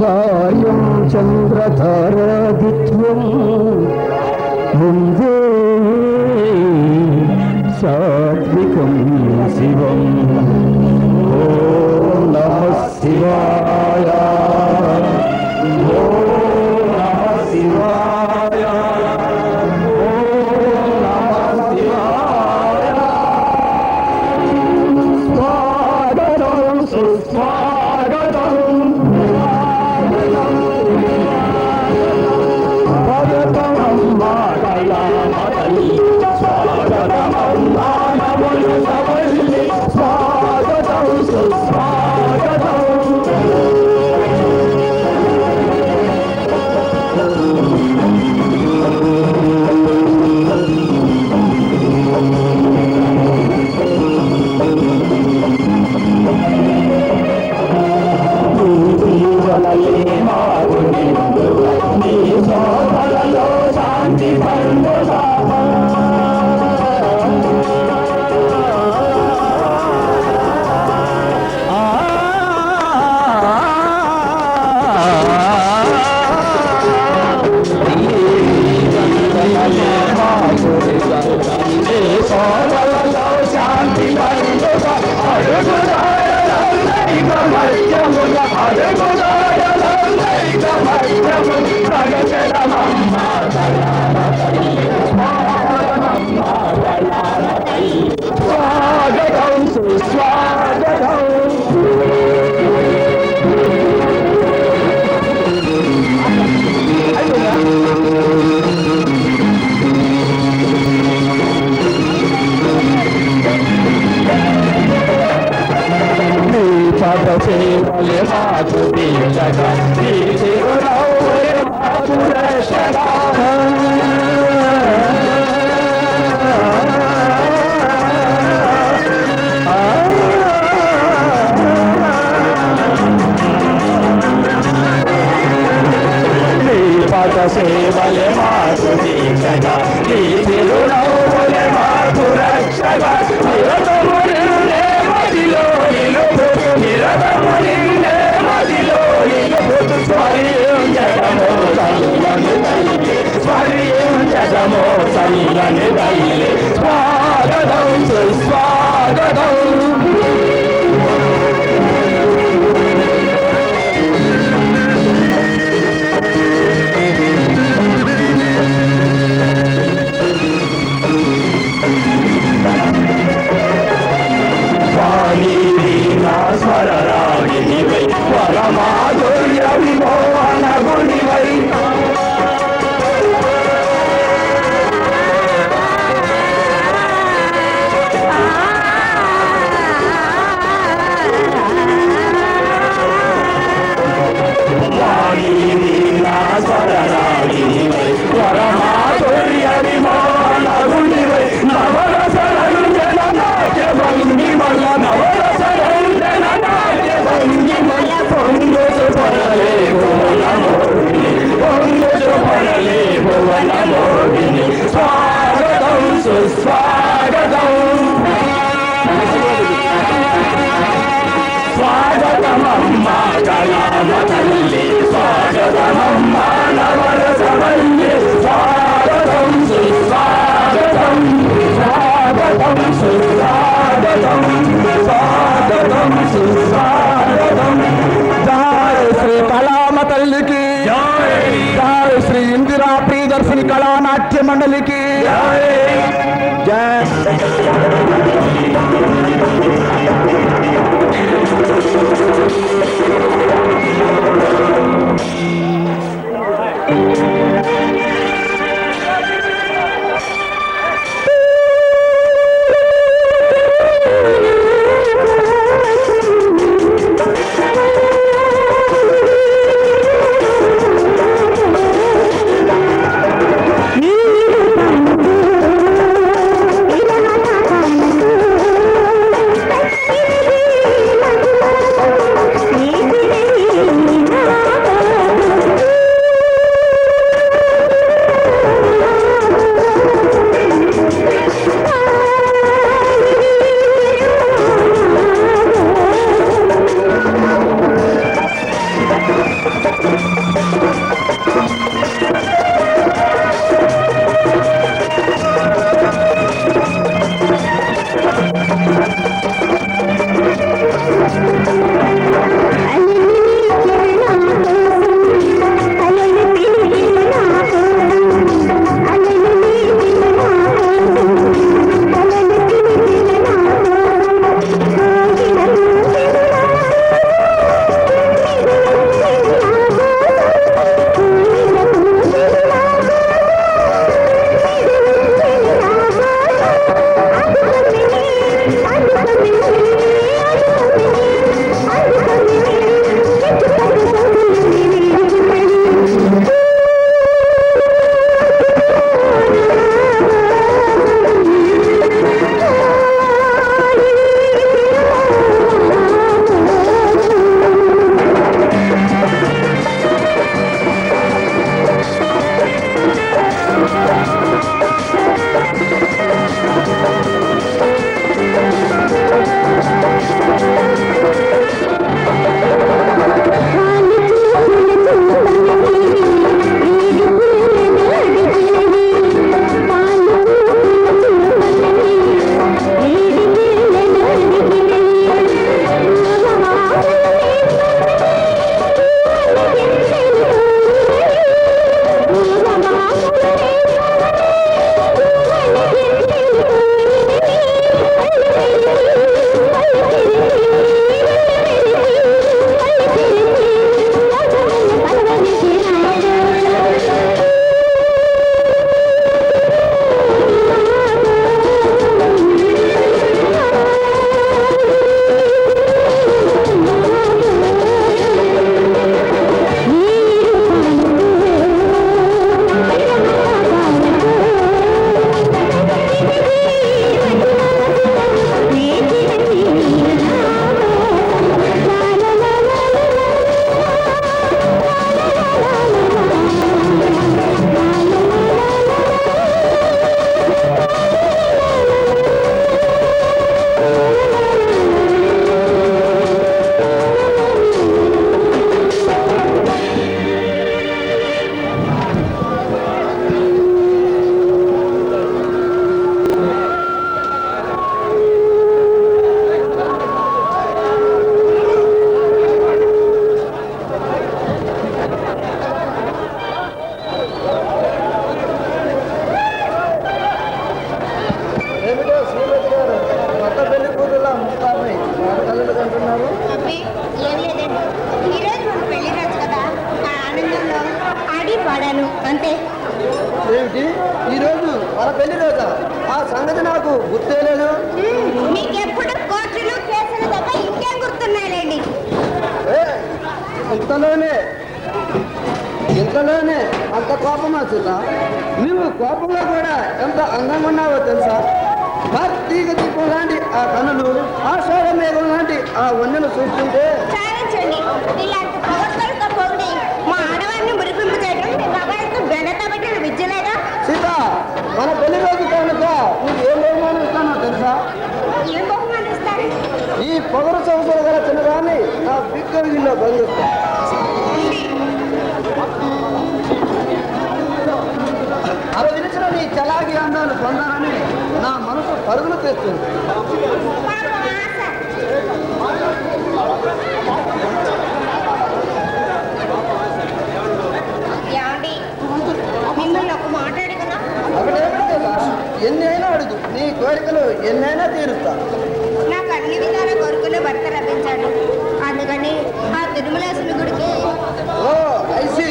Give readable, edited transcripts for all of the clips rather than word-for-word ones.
భార్యం చంద్రతారాదిత్యం ముందే సాత్వికం శివం. ఓం నమః శివాయ. ఓం నమః శివాయ. ఓం నమః శివాయ. స్వాగతం సుస్వాగతం. స్వాగతమమ్మా కళామతల్లి, స్వాగతమమ్మా నవయుగవల్లి, స్వాగతం సుస్వాగతం. నీ శోభలలో శాంతి పండుగ. స్వాగతం సుస్వాగతం. నీ పద సేవలే మాకు దీక్షక, నీ తిరునవ్వులే మాకు రక్షక. పద సేవలే మాకు దీక్షక, నీ తిరునవ్వులే మాకు రక్షక. నిరతము నిన్నే మదిలో నిలుపుతూ, నిరతము నిన్నే మదిలో నిలుపుతూ, స్మరించడమో చల్లని తల్లి, స్మరించడమో చల్లని తల్లి. స్వాగతం సుస్వాగతం. స్వరరాగినివై వరమాధుర్య విమోహన గుణివై, స్వరరాగినివై వరమాధుర్య విమోహన గుణివై, నవరసలను జననాట్య భంగి వల్ల నవరసలను పొంగుచు పడలే భువన మోగిని. స్వాగతం సుస్వాగతం. స్వాగతమమ్మా కళామతల్లి, స్వాగతమమ్మా నవరసవల్లి, స్వాగతం సుస్వాగతం. స్వాగతం సుస్వాగతం. స్వాగతం సుస్వాగతం. జయ శ్రీ కళామతల్లికి జయ. జయ శ్రీ ఇందిరా ప్రియదర్శిని కళానాట్య మండలికి జయ. జయ. వచ్చాను అంతే. ఏమిటి ఈరోజు మన పెళ్లి రోజా? ఆ సంగతి నాకు గుర్తే లేదు. మీకెప్పుడు కోర్టులు కేసులు తప్ప ఇంకేం గుర్తున్నాయిలేండి. ఇంతలోనే అంత కోపమా సీత? నువ్వు కోపంలో కూడా ఎంత అందంగా ఉన్నావో తెలుసా? కార్తీక దీపం లాంటి ఆ కనులు, ఆషాఢ మేఘం లాంటి ఆ వన్నెలు చూస్తుంటే చాలించండి. ఇలాంటి ప్రవర్తనతో పోండి. మా ఆడవారిని మురిపింపు చేయడం మీ మగాళ్ళతో బెడత పెట్టిన విద్యలేదా? సీత, మన పెళ్లి రోజు కనుక నీకు ఏం బహుమానం ఇస్తానో తెలుసా? ఏం బహుమానిస్తారు? ఈ పొగరు సంవత్సరాలు గల చిన్నదాన్ని నా బిగ్గరగిల్లో బంధిస్తా. అవి వినిచిన నీ చలాగి అందాలు పొందాలని నా మనసు పరుగులు తెస్తుంది. మిమ్మల్ని ఒక మాట అడిగినా అక్కడేమిటా? ఎన్నైనా అడుగు, నీ కోరికలు ఎన్నైనా తీరుస్తా. నాకు అన్ని విధాల కోరుకునే భర్త లభించాడు. అందుకని ఆ తిరుమలేశ్వరి గుడికి. ఓ ఐసి,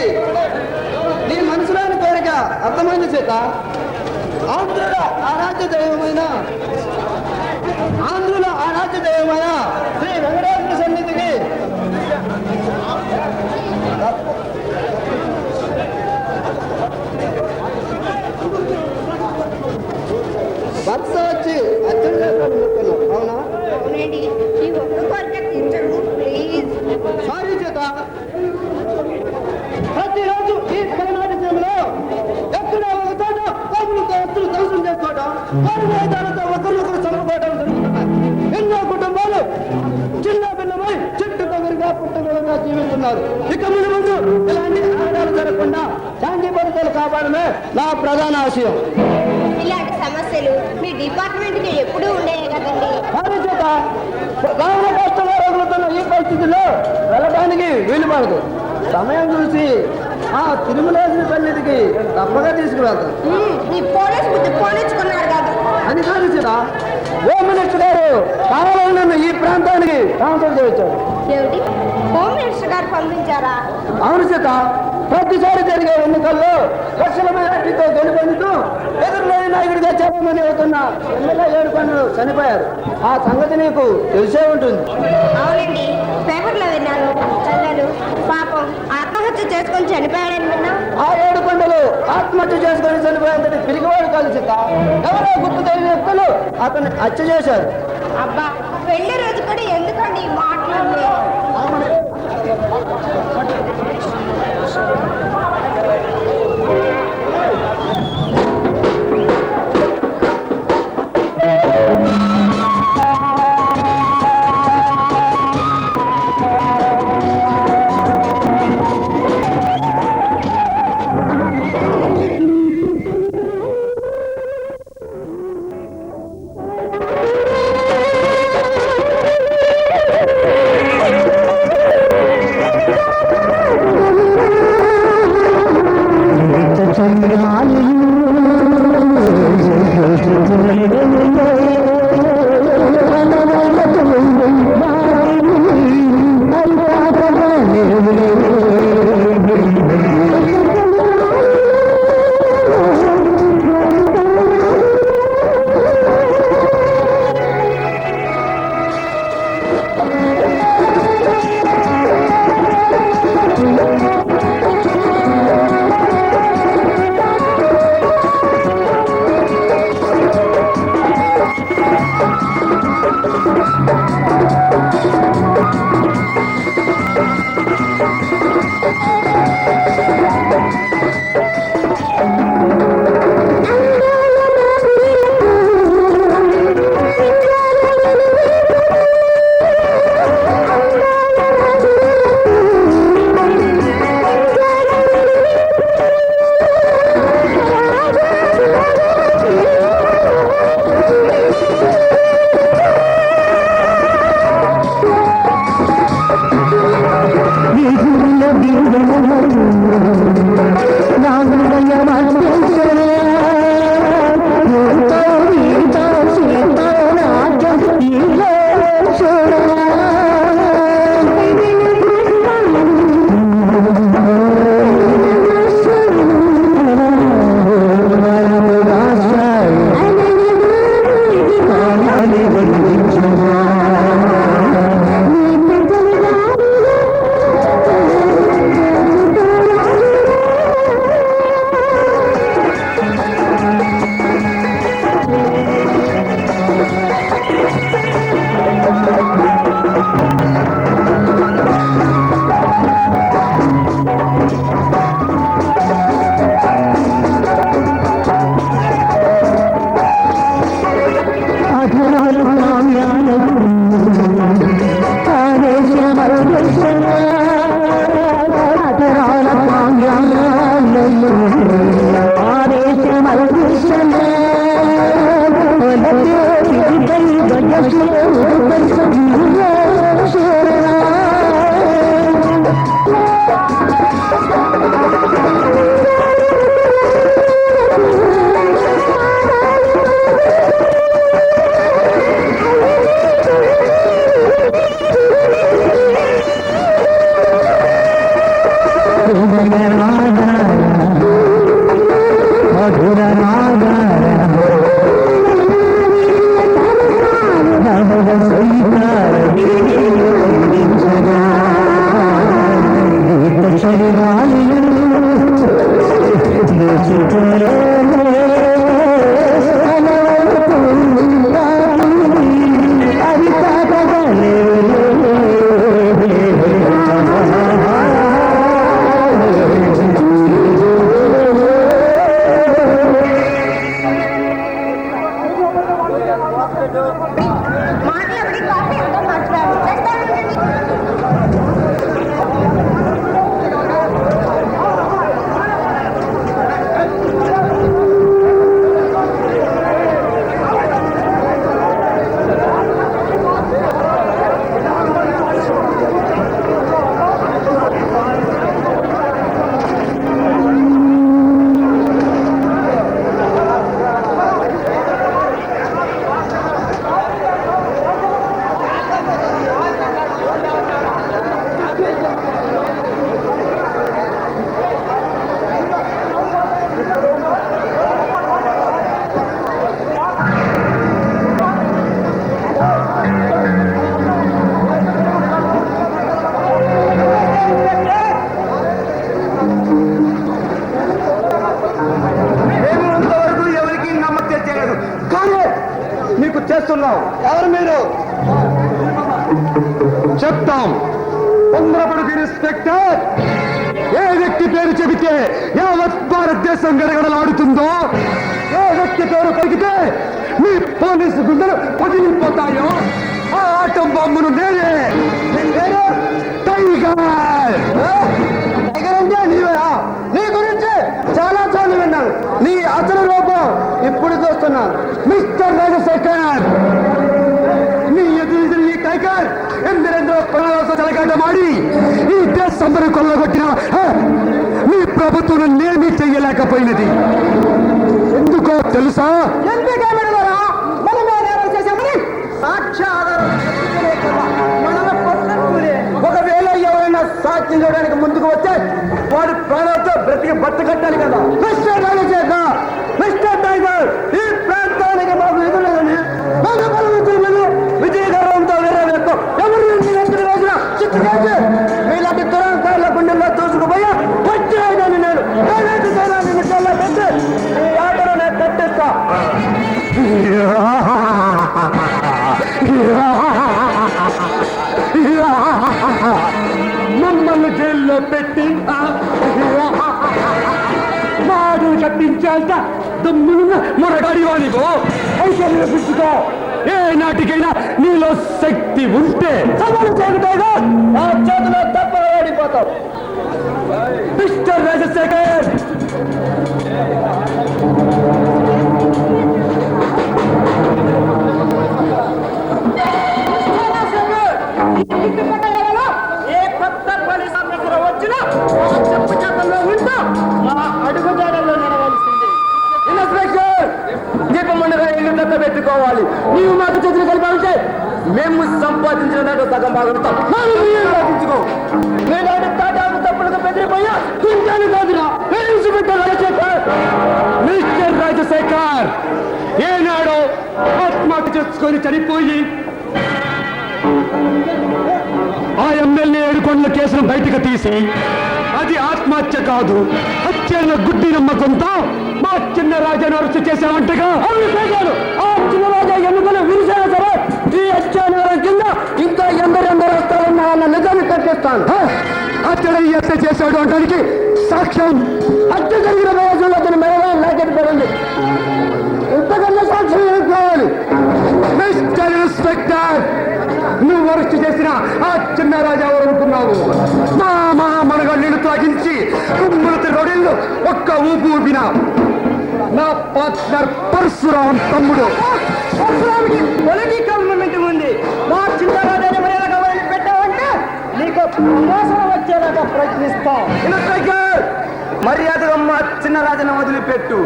నీ మనసులోని కోరిక అర్థమైంది సీత. ఆంధ్రుల ఆరాధ్య దైవమైన శ్రీ వెంకటేశ్వర సన్నిధికి భర్త వచ్చి అర్చన చేస్తాను. అవునా? అవునండి. ఈ ఒక్క కోరిక తీర్చండి ప్లీజ్. సారీ చేత, ప్రతిరోజు ఈ పలనాటి సేవలో ఎక్కడ ఒక చోట కోపులతో ఎత్తులు దర్శనం చేసుకోవడం, వారితో ఒకరినొకరు చదువుకోవడం జరుగుతున్నాయి. ఎన్నో కుటుంబాలు చిన్న పిల్లమై చెట్టు కొగరిగా పుట్టగొడగా జీవిస్తున్నారు. ఇక ముందు ఇలాంటి ఆడాలు జరగకుండా శాంతి భద్రతలు కాపాడమే నా ప్రధాన ఆశయం. ఇలాంటి సమస్యలు మీ డిపార్ట్మెంట్ కి ఎప్పుడూ ఉండేవి కదండి. చేత రావణ కష్టంగా రగులుతున్న ఈ పరిస్థితుల్లో వెళ్ళడానికి వీలు పడదు. సమయం చూసి ఆ తిరుమలేశ్వరి సన్నిధికి తప్పగా తీసుకువెళ్తాం. ఈ పోలీస్ బుద్ధి పోనించుకున్నారు కాదు. అది కాదు సీత, హోమ్ మినిస్టర్ గారు కావాలని నన్ను ఈ ప్రాంతానికి ట్రాన్స్ఫర్ చేయొచ్చారు. ఏమిటి, హోమ్ మినిస్టర్ గారు పంపించారా? అవును సీత, ప్రతిసారి జరిగే ఎన్నికల్లో లక్షల మెజార్టీతో గెలుపొందుతూ ఎదురులేని నాయకుడిగా చెప్పమని అవుతున్న ఎమ్మెల్యే ఏడుకొండలు చనిపోయారు. ఆ సంగతి నీకు తెలిసే ఉంటుంది. అవునండి, పేపర్లో విన్నాను, చదివాను. పాపం ఆత్మహత్య చేసుకొని చనిపోయాడని విన్నా. ఆ ఏడుకొండలు ఆత్మహత్య చేసుకొని చనిపోయేంతటి పిరిగివాడు కాదు సీత. ఎవరో గుర్తు తెలియని వ్యక్తులు అతన్ని హత్య చేశారు. అబ్బా, పెళ్లి రోజు కూడా ఎందుకండి ఈ మాటలు? మాట్లాడి కాఫీ ఎంతో మార్చుకోవాలి చేస్తున్నావు. ఎవరు మీరు? చెప్తాం. తొందరపడి ఇన్స్పెక్టర్, ఏ వ్యక్తి పేరు చెబితే యావత్ భారతదేశం గడగడలాడుతుందో, ఏ వ్యక్తి పేరు పలికితే మీ పోలీసు గుండెలు పగిలిపోతాయో ఆ ఆటం బాంబును నేనే. టైగర్ అంటే నీవేనా? నీ గురించి చాలా సార్లు విన్నాను. నీ అసలు రూపం ఇప్పుడు చూస్తున్నాను. మిస్టర్ రాజశేఖర్, నీ ఎదురు ఈ టైగర్ ఎందరెందో ప్రాణాలతో చెలగాట మాడి ఈ దేశం కొల్లగొట్టిన మీ ప్రభుత్వం నేమీ చెయ్యలేకపోయినది. ఎందుకో తెలుసా? ఒకవేళ ఎవరైనా సాక్ష్యం చేయడానికి ముందుకు వస్తే వాడి ప్రాణాలతో బ్రతికి బతకట్టాలి కదా. మిస్టర్ రాజశేఖర్, మిస్టర్ టైగర్, ఈ ప్రాంతానికి మాకు ఎదురులేదని విజయగర్వంతో వేరే వ్యక్తం ఎవరు రోజున చిక్కుచేసి మీలాంటి దురంకారుల గుండెల్లో దూసుకుపోయా వచ్చేదాన్ని నేను మిషన్లో పెట్టి ఈ ఆటలో నేను కట్టిస్తా. మమ్మల్ని జైల్లో పెట్టి మాడు కట్టించాల్ట దమ్ములున్న మొరగాడి వాడిగో అయితే నిరూపించుకో. ఏ నాటికైనా నీలో శక్తి ఉంటే సవాలు చేయకపోగా ఆ చేతిలో తప్పడిపోతావు. మిస్టర్ రాజశేఖర్, ఏ కొత్త పోలీస్ ఆఫీసర్ వచ్చినా చెప్పు చేతల్లో ఉంటా మా అడుగుజాడల్లో నడవలసింది. ఇన్స్పెక్టర్, దీపమండగా ఇల్లు దత్త పెట్టుకోవాలి. నీవు మాకు చేతులు కలిపాలంటే మేము సంపాదించిన దాంట్లో సగం బాగుంటాం. సాధించుకో. మీలాంటి తాటాకు తప్పులకు బెదిరిపోయా కుంటాను కాదురా. మిస్టర్ రాజశేఖర్, ఏనాడో ఆత్మహత్య చేసుకొని చనిపోయి ఆ ఎమ్మెల్యే ఏడుకొండల కేసును బయటకు తీసి అది ఆత్మహత్య కాదు హత్యన్న గుడ్డి నమ్మకంతో మా చిన్న రాజాను అరెస్ట్ చేశామంటగా. అవును చేశారు. ఆ చిన్న రాజా ఎన్నికలు విరిసినా సరే ఈ హత్యాచారం కింద ఇంకా ఎందరెందరు వస్తారన్న వాళ్ళ నిజాన్ని కట్టిస్తాను. అతడు ఈ హత్య చేశాడు అనడానికి సాక్ష్యం హత్య జరిగిన రోజుల్లో అతని మెడలో లాకెట్ పడింది. ఇంతకన్నా సాక్ష్యం ఏం కావాలి? మిస్టర్ ఇన్స్పెక్టర్, నువ్వు అరెస్ట్ చేసిన ఆ చిన్న రాజా ఎవరు అనుకున్నావు? మా మనగా చుక్కగా నీళ్లు తాగించి కుమ్ములతి రొడెళ్ళు ఒక్క ఊపు ఊపిన నా పార్ట్నర్ పరశురాం తమ్ముడు. పొలిటికల్ మూమెంట్ ఉంది. మా చిన్నరాజాన్ని మర్యాదగా వదిలి పెట్టావంటే నీకు ప్రమోషన్ వచ్చేలాగా ప్రయత్నిస్తాం. మర్యాదగా మా చిన్న రాజును వదిలిపెట్టు.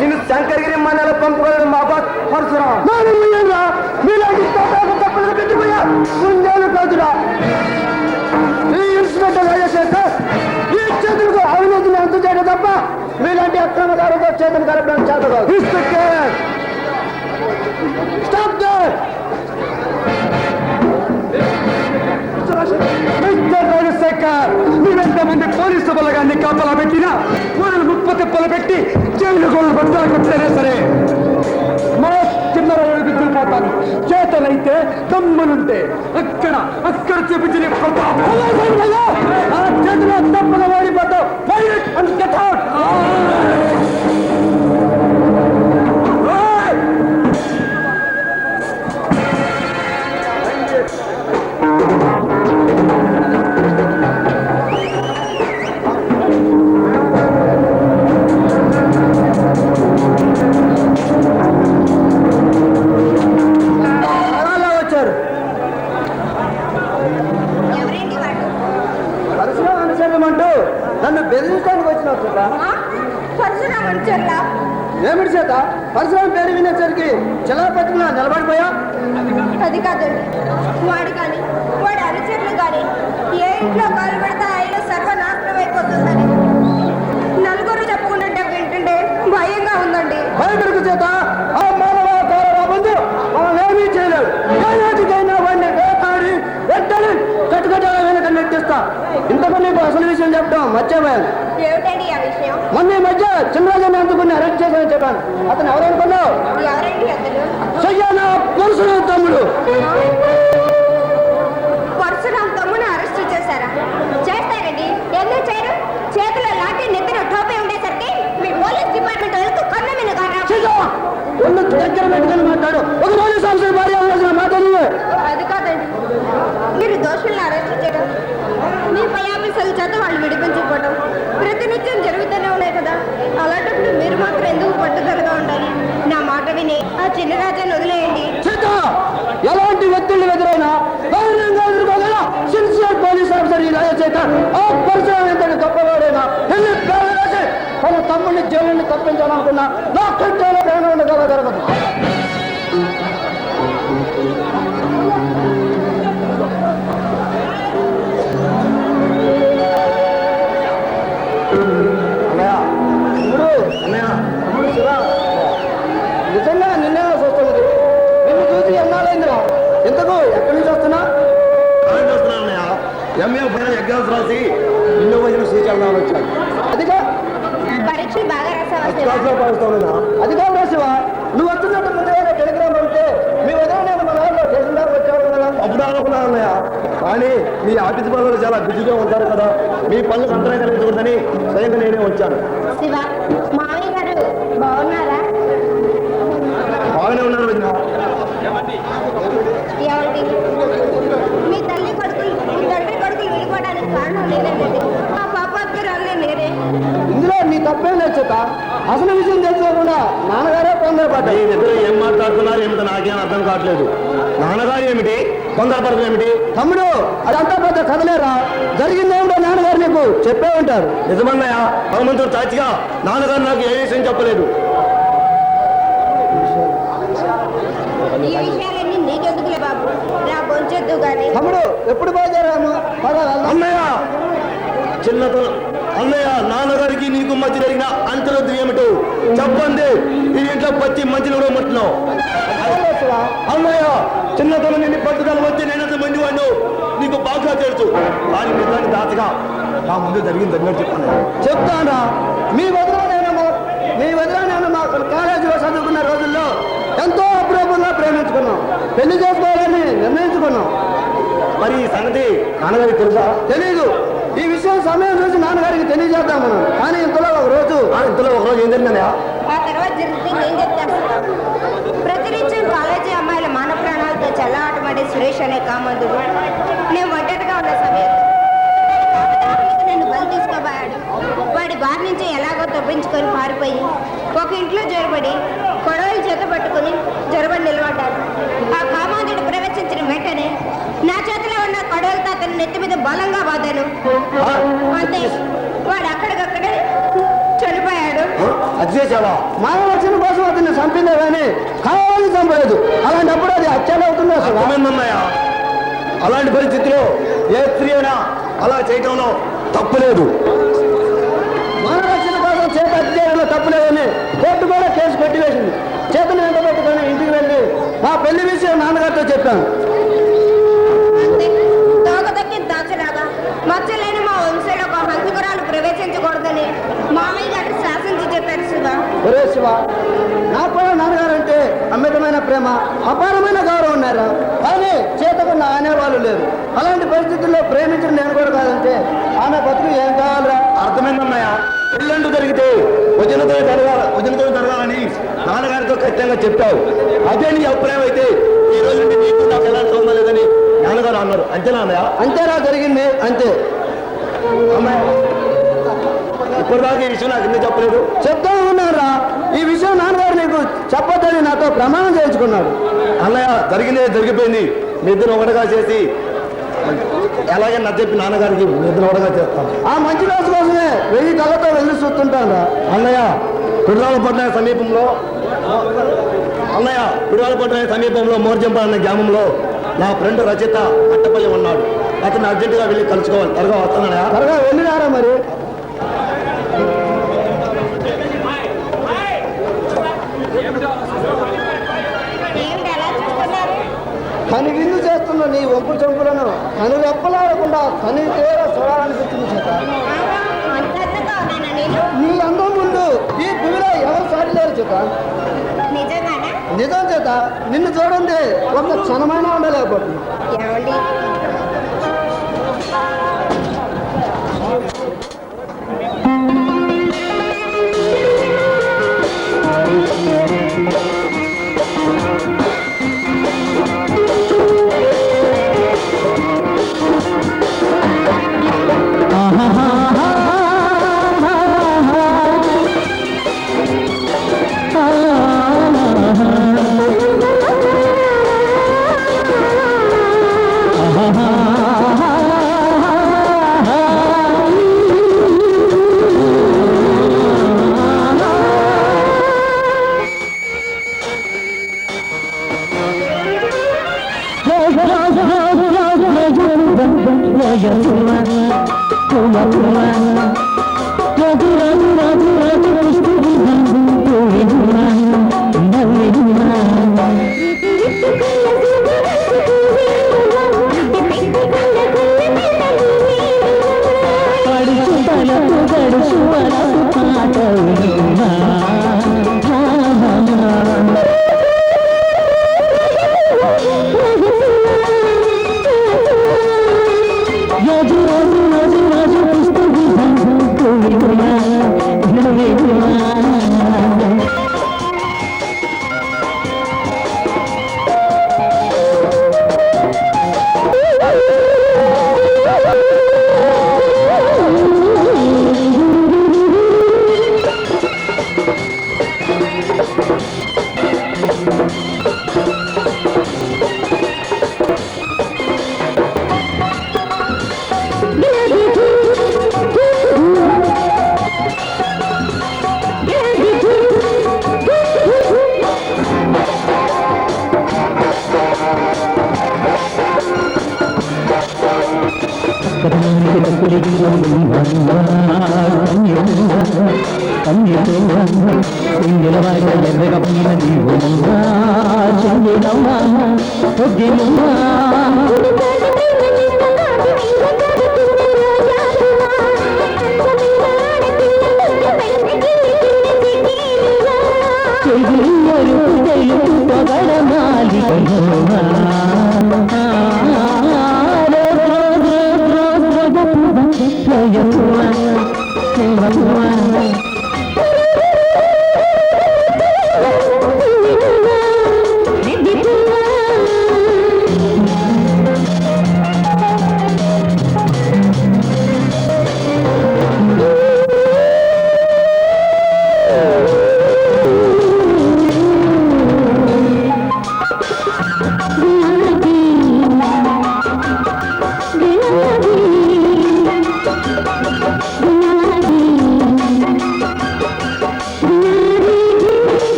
నేను శంకరగిరి మండల పంపుకోవడం మా బాస్ పరశురాం. మీలాంటి తప్పులు పెట్టిపోయా ముందేళ్ళు కాదురా. ఈ ఇన్స్పెక్టర్ రాజశేఖర్ ఈ చేతులకు అవినీతిని అంతు చేయడం తప్ప మీలాంటి అక్రమదారులతో చేతులు కలపడం చేత కాదు. Inspector stop there. Mister Rajasekhar, మీరెంతమంది పోలీసు బలగాన్ని కాపలా పెట్టినా ఊరిని ముప్ప తిప్పలు పెట్టి జైలు గోళ్ళు బద్దలకొచ్చినా సరే మా చిన్న రోజులకు దిగిపోతాను. చేతనైతే దమ్ములుంటే అక్కడ చూపించిన ఆ చేతిలో తప్పుగా ఓడిపోతావు. ఎవరండి వాడు? పరశురాం అనుసరణమంటూ నన్ను బెదిరించడానికి వచ్చినావు చేత. పరశురాం అనుచరులా? ఏమిటి చేత పరశురాం పేరు వినేసరికి చలాపతిలా నిలబడిపోయా? అది కాదండి. వాడు కానీ వాడి అనుచరులు కానీ ఏ ఇంట్లో కాలు పెడితే ఆ ఇల్లు సర్వనాశనం అయిపోతుందని నలుగురు చెప్పుకుంటుంటే వింటుంటే భయంగా ఉందండి. భయపడకు చేత. ఆ మానవాకార ముందు మనం ఏమీ చేయలేడు. ఏనాటికైనా వాడిని వేటాడి వెంటనే కట్టుకట్టాల వెనక నెట్టిస్తా. ఇంతకు నీకు అసలు విషయం చెప్పడం మర్చిపోయాను. ఏమిటండి ఆ విషయం? మొన్న ఈ మధ్య చిన్నరాజాన్ని అందుకుని అరెస్ట్ చేశానని చెప్పాను. అతను ఎవరనుకున్నావు? ఎవరండి అతను? సయ్యానా పరశురాం తమ్ముడు. పరశురాం తమ్ముని అరెస్ట్ చేశారా? చేస్తారండి. ఎందుకు చేయరు? చేతిలో లాఠీ నెత్తిన టోపీ ఉండేసరికి మీ పోలీస్ డిపార్ట్మెంట్ వాళ్ళకు కన్న మీద ఒళ్ళు దగ్గర పెట్టుకుని మాట్లాడు. ఒక పోలీస్ ఆఫీసర్ భార్య అవ్వాల్సిన మాట్లాడి. అది కాదండి. మీరు దోషుల్ని అరెస్ట్ చేయడం, మీ పై ఆఫీసర్ల చేత వాళ్ళు విడిపించుకోవడం ప్రతినిత్యం జరుగుతూనే ఉన్నాయి కదా. అలాంటప్పుడు మీరు మాత్రం ఎందుకు పట్టుదలగా ఉండాలి? నా మాట విని ఆ చిన్నరాజాన్ని వదిలేయండి. ఎలాంటి వ్యక్తులు ఎదురైనా ధైర్యంగా ఎదుర్కోగల సిన్సియర్ పోలీస్ ఆఫీసర్ ఈ రాజశేఖర్. ఆ పరశురాం ఎంతటి గొప్పవాడైనా ఎన్ని పేరు రాసి తన తమ్ముడిని జైలుని తప్పించాలనుకున్నా నా కంట్రోలో ప్రాణం ఉండగల జరగదు. నిజంగా నిన్నే చూస్తున్నది. నిన్ను చూసి ఎన్నాళ్ళైందిరా? ఎంతకు ఎక్కడి నుంచి వస్తున్నా? ఎంఏ ఎగ్జామ్స్ రాసి ఎన్నో వచ్చిన శ్రీచరణాలు వచ్చాయి. అదిగా పరీక్షలు బాగా క్లాస్లో రాసావా? పాడుతాను. అది కాదు శివ. నువ్వు వస్తున్నట్టు ముందుగా టెలిగ్రామ్ అంటే మీ వదిన నేను మన వాళ్ళు స్టేషన్ దాకా వచ్చావు కదా. అప్పుడు అనుకున్నాను అన్నయ్య, కానీ మీ ఆఫీస్ పనులు చాలా బిజీగా ఉంటారు కదా, మీ పనులకు అంతరం కలిగించకూడదని స్వయంగా నేనే వచ్చాను. శివ, మామయ్య గారు బాగున్నారా? బాగానే ఉన్నారు వదిన. ఏమండి, మీ తండ్రి కొడుకులు విడిపోవడానికి కారణం లేదండి. మా పాపాత్తురాలే నేనే. ఇందులో నీ తప్పేం లేదు చేత. అసలు విషయం తెలుసుకోకుండా నాన్నగారే తొందరపడ్డాయి. మీరిద్దరు ఏం మాట్లాడుతున్నారు ఏమిటో నాకేం అర్థం కావట్లేదు. నాన్నగారు ఏమిటి, తొందరపడదు ఏమిటి? తమ్ముడు, అదంతా పెద్ద కథలేరా. జరిగిందేమిటో నాన్నగారు నీకు చెప్పే ఉంటారు. నిజమన్నయ్య, భగవంతుడు సాక్షిగా నాన్నగారు నాకు ఏ విషయం చెప్పలేదు. ఈ విషయాలన్నీ నీకెందుకులే బాబు, నా బొంచొద్దు గాని. తమ్ముడు, ఎప్పుడు బయలుదేరాము? అన్నయ్య, చిన్నతో అన్నయ్య, నాన్నగారికి నీకు మధ్య జరిగిన అంతరొద్దు ఏమిటో చెప్పండి. ఈ ఇంట్లో పచ్చి మంచిని కూడా ముట్టినావు. అన్నయ్య, చిన్నతనం నిన్ను పట్టుదల వచ్చి నేనంత మంది వాడు నీకు బాగా తెలుసు. కానీ నిజాన్ని దాచగా నా ముందు జరిగింది చెప్పండి. చెప్తానా? మీ వదిన నేను మా కాలేజీలో చదువుకున్న రోజుల్లో ఎంతో అపురూపంగా ప్రేమించుకున్నాం. పెళ్లి చేసుకోవాలని నిర్ణయించుకున్నాం. మరి ఈ సంగతి నాన్నగారికి తెలుసా? తెలీదు. ఈ విషయం సమయం చూసి నాన్నగారికి తెలియజేద్దాం మనం. కానీ ఇంతలో ఒకరోజు ఏం జరిగిందన్నయ్య? ఆ తర్వాత జరిగితే ఏం చెప్తాను? ప్రతినిత్యం కాలేజీ అమ్మాయిల మాన ప్రాణాలతో చల్లాటమడే సురేష్ అనే కామందుడు నేను ఒంటరిగా ఉన్న సమయంలో పారిపోయి ఒక ఇంట్లో జొరబడి కొడవలు చేత పట్టుకుని జొరబడి నిలబడ్డాను. ఆ కామాంధుడు ప్రవేశించిన వెంటనే నా చేతిలో ఉన్న కొడవలతో అతని నెత్తి మీద బలంగా బాదాను. అంతే, వాడు అక్కడికక్కడే చనిపోయాడు. అది చేసావా? మానవ రక్షణ కోసం అతన్ని చంపిందే కానీ కావాలని చంపలేదు. అలాంటప్పుడు అది హత్యలు అవుతుంది అసలు. అర్థమైందన్నయ్య. అలాంటి పరిస్థితిలో ఏ స్త్రీ అయినా అలా చేయటంలో తప్పులేదు. మానవ రక్షణ కోసం చేత హత్య చేయడంలో తప్పులేదని కోర్టు కూడా కేసు కొట్టివేసింది. చేతను వెంట పెట్టుకొని ఇంటికి వెళ్ళి మా పెళ్లి విషయం నాన్నగారితో చెప్పాను. అంతే, తోక దక్కి దాచలాగా మచ్చలేని మా వంశంలో ఒక హంతకురాలు ప్రవేశించకూడదని మామయ్య గారు శాసించి చెప్పారు. శివ, ఒరే శివ, నాకు కూడా నాన్నగారు అంటే అమితమైన ప్రేమ, అపారమైన గౌరవం ఉన్నారు. కానీ చేతకున్న అనేవాళ్ళు లేరు. అలాంటి పరిస్థితుల్లో ప్రేమించిన నేను కూడా కాదంటే ఆమె బతుకు ఏం కావాలరా? అర్థమైందన్నయ్య. పెళ్ళంటూ జరిగితే వజనతో జరగాలని నాన్నగారితో ఖచ్చితంగా చెప్పావు. అదే నీ అభిప్రాయం అయితే ఈ రోజు నుండి నీకు నాకు ఎలా సంబంధం లేదని నాన్నగారు అన్నారు. అంతేనా అన్నయ్య? అంతేరా జరిగింది, అంతే. అమ్మాయి ఇప్పటిదాకా ఈ విషయం నాకు ఎందుకు చెప్పలేదు? చెప్తా ఉన్నారా? ఈ విషయం నాన్నగారు నీకు చెప్పొద్దని నాతో ప్రమాణం చేయించుకున్నాడు. అన్నయ్య, జరిగిందే జరిగిపోయింది. మీ ఇద్దరు ఒకటిగా చేసి ఎలాగే నచ్చ చెప్పి నాన్నగారికి మీ ఇద్దరు ఒకటిగా చేస్తాను. ఆ మంచి రోజు కోసమే 1000 కళ్ళతో వెళ్ళి చూస్తుంటాను రా. అన్నయ్య, పిడుదలపట్నం సమీపంలో మోర్జంప అనే గ్రామంలో నా ఫ్రెండ్ రచిత అట్టపల్లి ఉన్నాడు. అతను అర్జెంటుగా వెళ్ళి కలుసుకోవాలి. త్వరగా వస్తానయ్యా. త్వరగా వెళ్ళినారా మరి? ఏమిటి అలా చూస్తున్నారు? కని విందు చేస్తున్న నీ వంపు చెంపులను కను రెప్పలాడకుండా కని తీర చూడాలనిపించింది చేత. అంత అందంగా ఉన్నానా నేను? నీ అందం ముందు ఈ భూమిలో ఎవరు సాటిలేరు చేత. నిజంగానా? నిజం చేత నిన్ను చూడండి ఒక క్షణమైనా ఉండలేకపోతుంది. ఏమండి,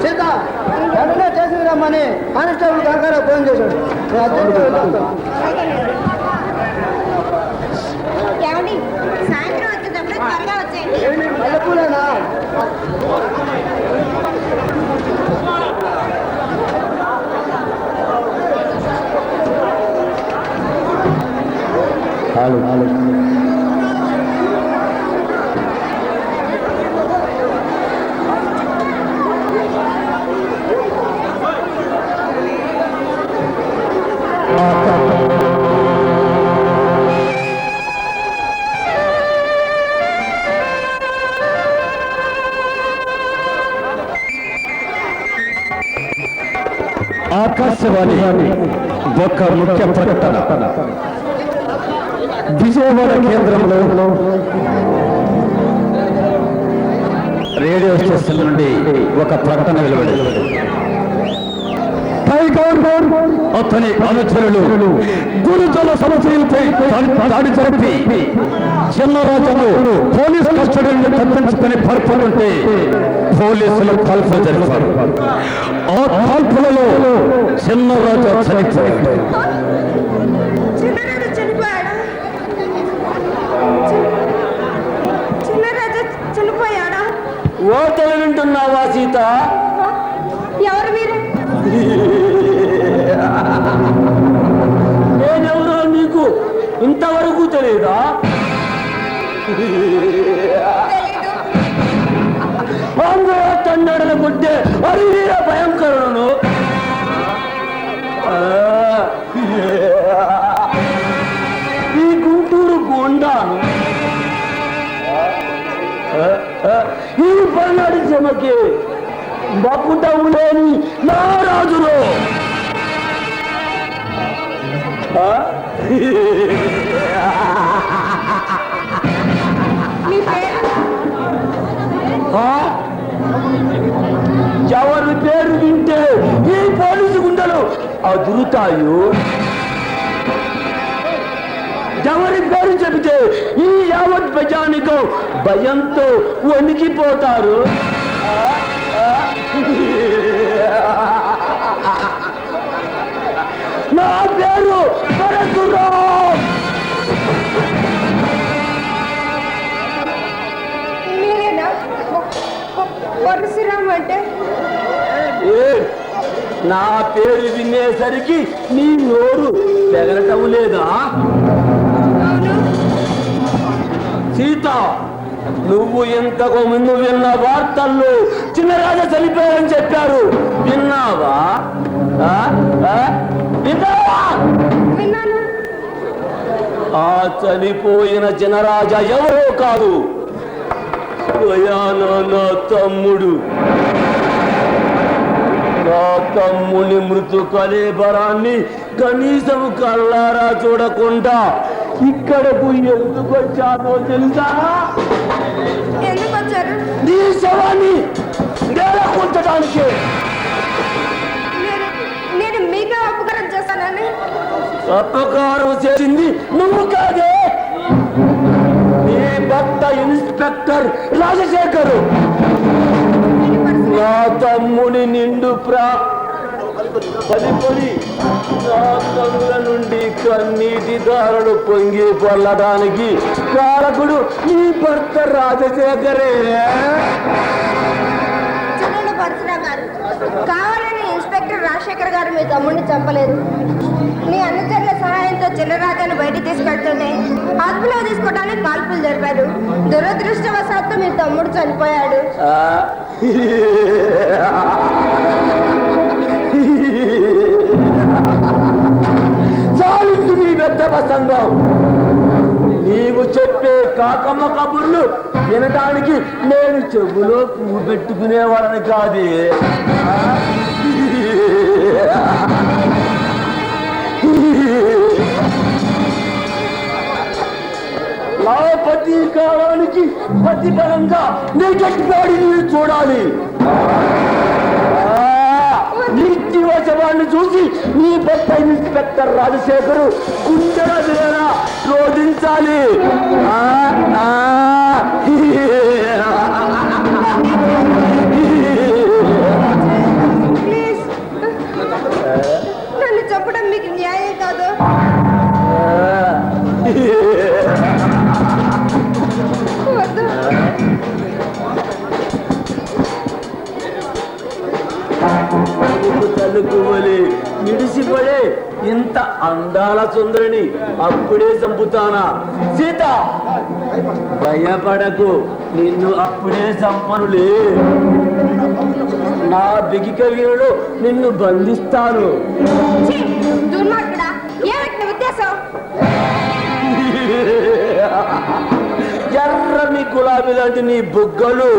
సీత వెంటనే స్టేషన్కి రమ్మని కానిస్టేబుల్ కాకారా ఫోన్ చేశాడు. ఏమండి సాయంత్రం వచ్చేటప్పుడు త్వరగా వచ్చేయండి. మల్లెపూలేనా? ఆకాశవాణి ఒక ముఖ్య ప్రకటన. విజయవాడ కేంద్రంలో రేడియో స్టేషన్ నుండి ఒక ప్రకటన వెలువడింది. అతని అనుచరులు గురుజన సమస్యలపై దాడి జరిపి చిన్నరాజను పోలీసు కస్టడీ నుండి తప్పించుకొని పారిపోతుంటే పోలీసులు కాల్పులు జరిపారు. ఆ కాల్పులలో చిన్నరాజు చనిపోయాడు. చిన్నరాజు చనిపోయాడా? చిన్నరాజు చనిపోయాడా? ఓటలు వింటున్నావా సీత? ఎవరు మీరు? నేనెవరో నీకు ఇంతవరకు తెలియదా? తన్నడల గుడ్డే అరివీర భయంకరులను. ఈ గుంటూరు గోండాను, ఈ పల్నాడు చెమకి బప్పుటవు లేని నా రాజులో మీ పేరు? ఎవరి పేరు వింటే ఈ పోలీసు గుండెలు అదురుతాయో, ఎవరి పేరు చెబితే ఈ యావత్ ప్రజానికం భయంతో వణికిపోతారు. నా పేరు పరశురాం. మీరేనా పరశురాం అంటే? నా పేరు వినేసరికి నీ నోరు పెగలటం లేదా? సీత, నువ్వు ఇంతకు ముందు విన్న వార్తల్లో చిన్నరాజు చనిపోయారని చెప్పారు. విన్నావా? విన్నాను. ఆ చనిపోయిన చినరాజా ఎవరో కాదు, స్వయానా నా తమ్ముడు. నా తమ్ముని మృతు కలేబరాన్ని కనీసం కళ్ళారా చూడకుండా ఇక్కడకు ఎందుకు వచ్చానో తెలుసా? ఎందుకు వచ్చారు? నీ శవాన్ని నేలకుంచడానికి. నేను మీకే ఉపకారం చేశానని? అపకారం చేసింది నువ్వు కాదే, నీ భర్త ఇన్స్పెక్టర్ రాజశేఖరు. నా తమ్ముని నిండు పలిపొలి నా కనుల నుండి కన్నీటి దారులు పొంగి పొల్లడానికి కారకుడు నీ భర్త రాజశేఖరే. చూడండి పరశురామ్ గారు, కావాలని ఇన్స్పెక్టర్ రాజశేఖర్ గారు మీ తమ్ముడిని చంపలేదు. మీ అనుచరుల సహాయంతో చిన్నరాజాను బయటికి తీసుకెళ్తుంటే అదుపులో తీసుకోవడానికి కాల్పులు జరిపారు. దురదృష్టవశాత్తు మీ తమ్ముడు చనిపోయాడు. చాలింది నీ పెద్ద ప్రసంగం. నీవు చెప్పే కాకమ్మ కబుర్లు వినడానికి నేను చెవులో పువ్వు పెట్టుకునేవాడని కాదే. నా ప్రతీకారానికి ప్రతిఫలంగా నీ గట్టిపాడి నీవు చూడాలి. నీతివశవాన్ని చూసి నీ భర్త ఇన్స్పెక్టర్ రాజశేఖరు గుండెల వేళ రోధించాలి. ప్లీజ్, నన్ను చెప్పడం మీకు న్యాయం కాదు. వద్దు. తలుకువలి మిడిసిపడే ఇంత అందాల సుందరిని అప్పుడే చంపుతానా? సీత, భయపడకు, నిన్ను అప్పుడే చంపనులే. నా బిగిక వీరుడు నిన్ను బంధిస్తాను. దుర్మార్గుడా, ఏమిటి ఉద్దేశం? ఎర్రని గులాబీ లాంటి నీ బుగ్గలు,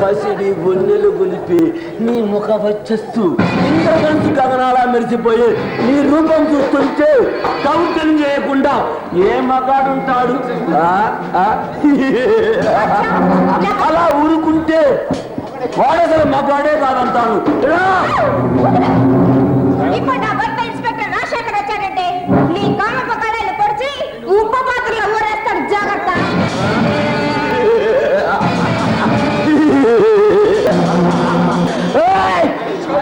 పసిడి బొన్నెలు గొలిపి నీ ముఖ వచ్చేస్తూ ఇంద్రగంటి గగనాలా మెరిసిపోయి నీ రూపం చూస్తుంటే కౌంటం చేయకుండా ఏ మగాడుంటాడు? అలా ఊరుకుంటే వాడసలు మగాడే కాదంటాను. ఇప్పుడు నా భర్త ఇన్స్పెక్టర్ రాజశేఖర్ వచ్చాడంటే నీ కాళ్ళ పక్కడాలు పొడిచి ఉప్పు పాత్రలో ఊరేస్తాడు. జాగ్రత్త.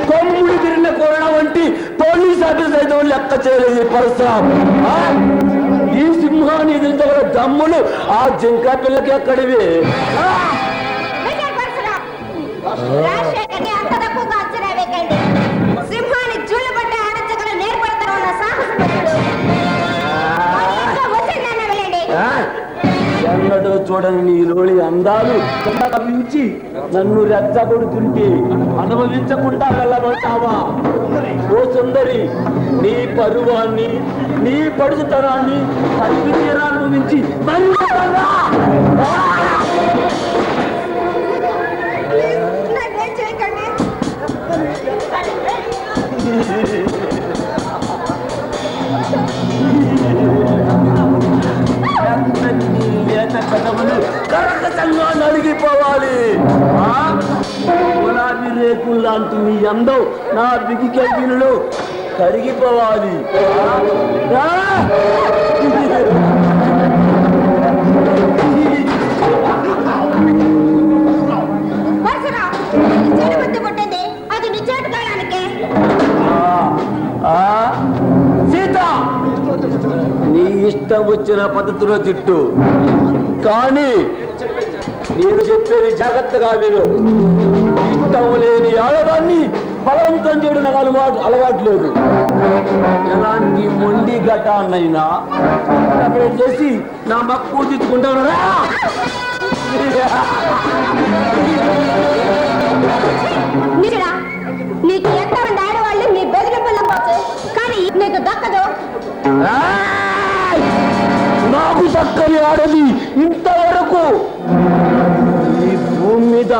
కొమ్ముడు తిరిగిన కొరణ వంటి పోలీస్ ఆఫీసర్ అయితే లెక్క చేయలేదు ఈ పరశురామ్. ఈ సింహాన్ని ఎదిరించగల దమ్ములు ఆ జింకా పిల్లకి ఎక్కడివి? రాజశేఖర్ని అంత తక్కువగా అంచనా వేయకండి. సింహాన్ని జూలు పట్టి ఆడించగల నేర్పడతాను ఉన్న సాహసపరుడు. వచ్చిందన్న వెళ్ళండి. ఎన్నడూ చూడని నీలోని అందాలు మించి నన్ను రెచ్చగొడుతుంటే అనుభవించకుండా వెళ్ళబడతావా? ఓ సుందరి, నీ పరువాన్ని, నీ పడుచుతనాన్ని తల్లి తీరాన్ని మించి నాకేం చేయకండి. కరకసంగా నలిగిపోవాలి. గులాబీ రేకులు లాంటి నీ అందం నా బిగికెళ్ళిలో కరిగిపోవాలి. అది నిశ్చేతకాలానికే. సీత, నీ ఇష్టం వచ్చిన పద్ధతిలో తిట్టు, కానీ నేను చెప్పేది జాగ్రత్తగా విను. ఇష్టం లేని ఆడదాన్ని బలవంతం చేయడం నాకు అలవాట్లేదు. ఎలాంటి మొండి ఘటాన్నైనా చేసి నా మక్కువ తీసుకుంటాను. నీకు ఎంతమంది ఆడవాళ్ళు నీ బెదిరింపులు నమ్మచ్చు, కానీ నీకు దక్కదు. నాకు దక్కని ఆడది ఇంతవరకు ఈ భూమి మీద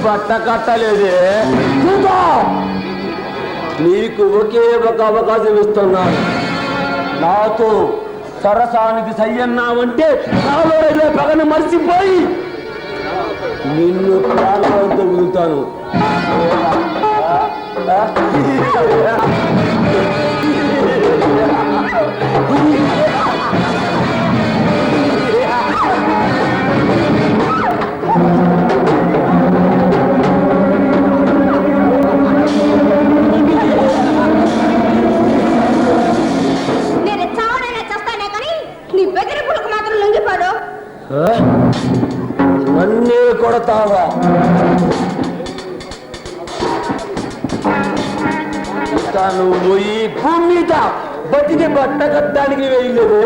బట్ట కట్టలేదే. నీకు ఒకే ఒక అవకాశం ఇస్తున్నాను. నాతో సరసానికి సయ్యన్నావంటే నాలో పగను మర్చిపోయి నిన్ను ప్రాణాలతో వదులుతాను. నేను చావడైనా చేస్తానే కానీ నీ బెదిరింపులకు మాత్రం లొంగిపోడు. నన్నే కొడతావా? నువ్వు ఈ భూమి మీద బతికి బట్ట కట్టడానికి వేయలేదు.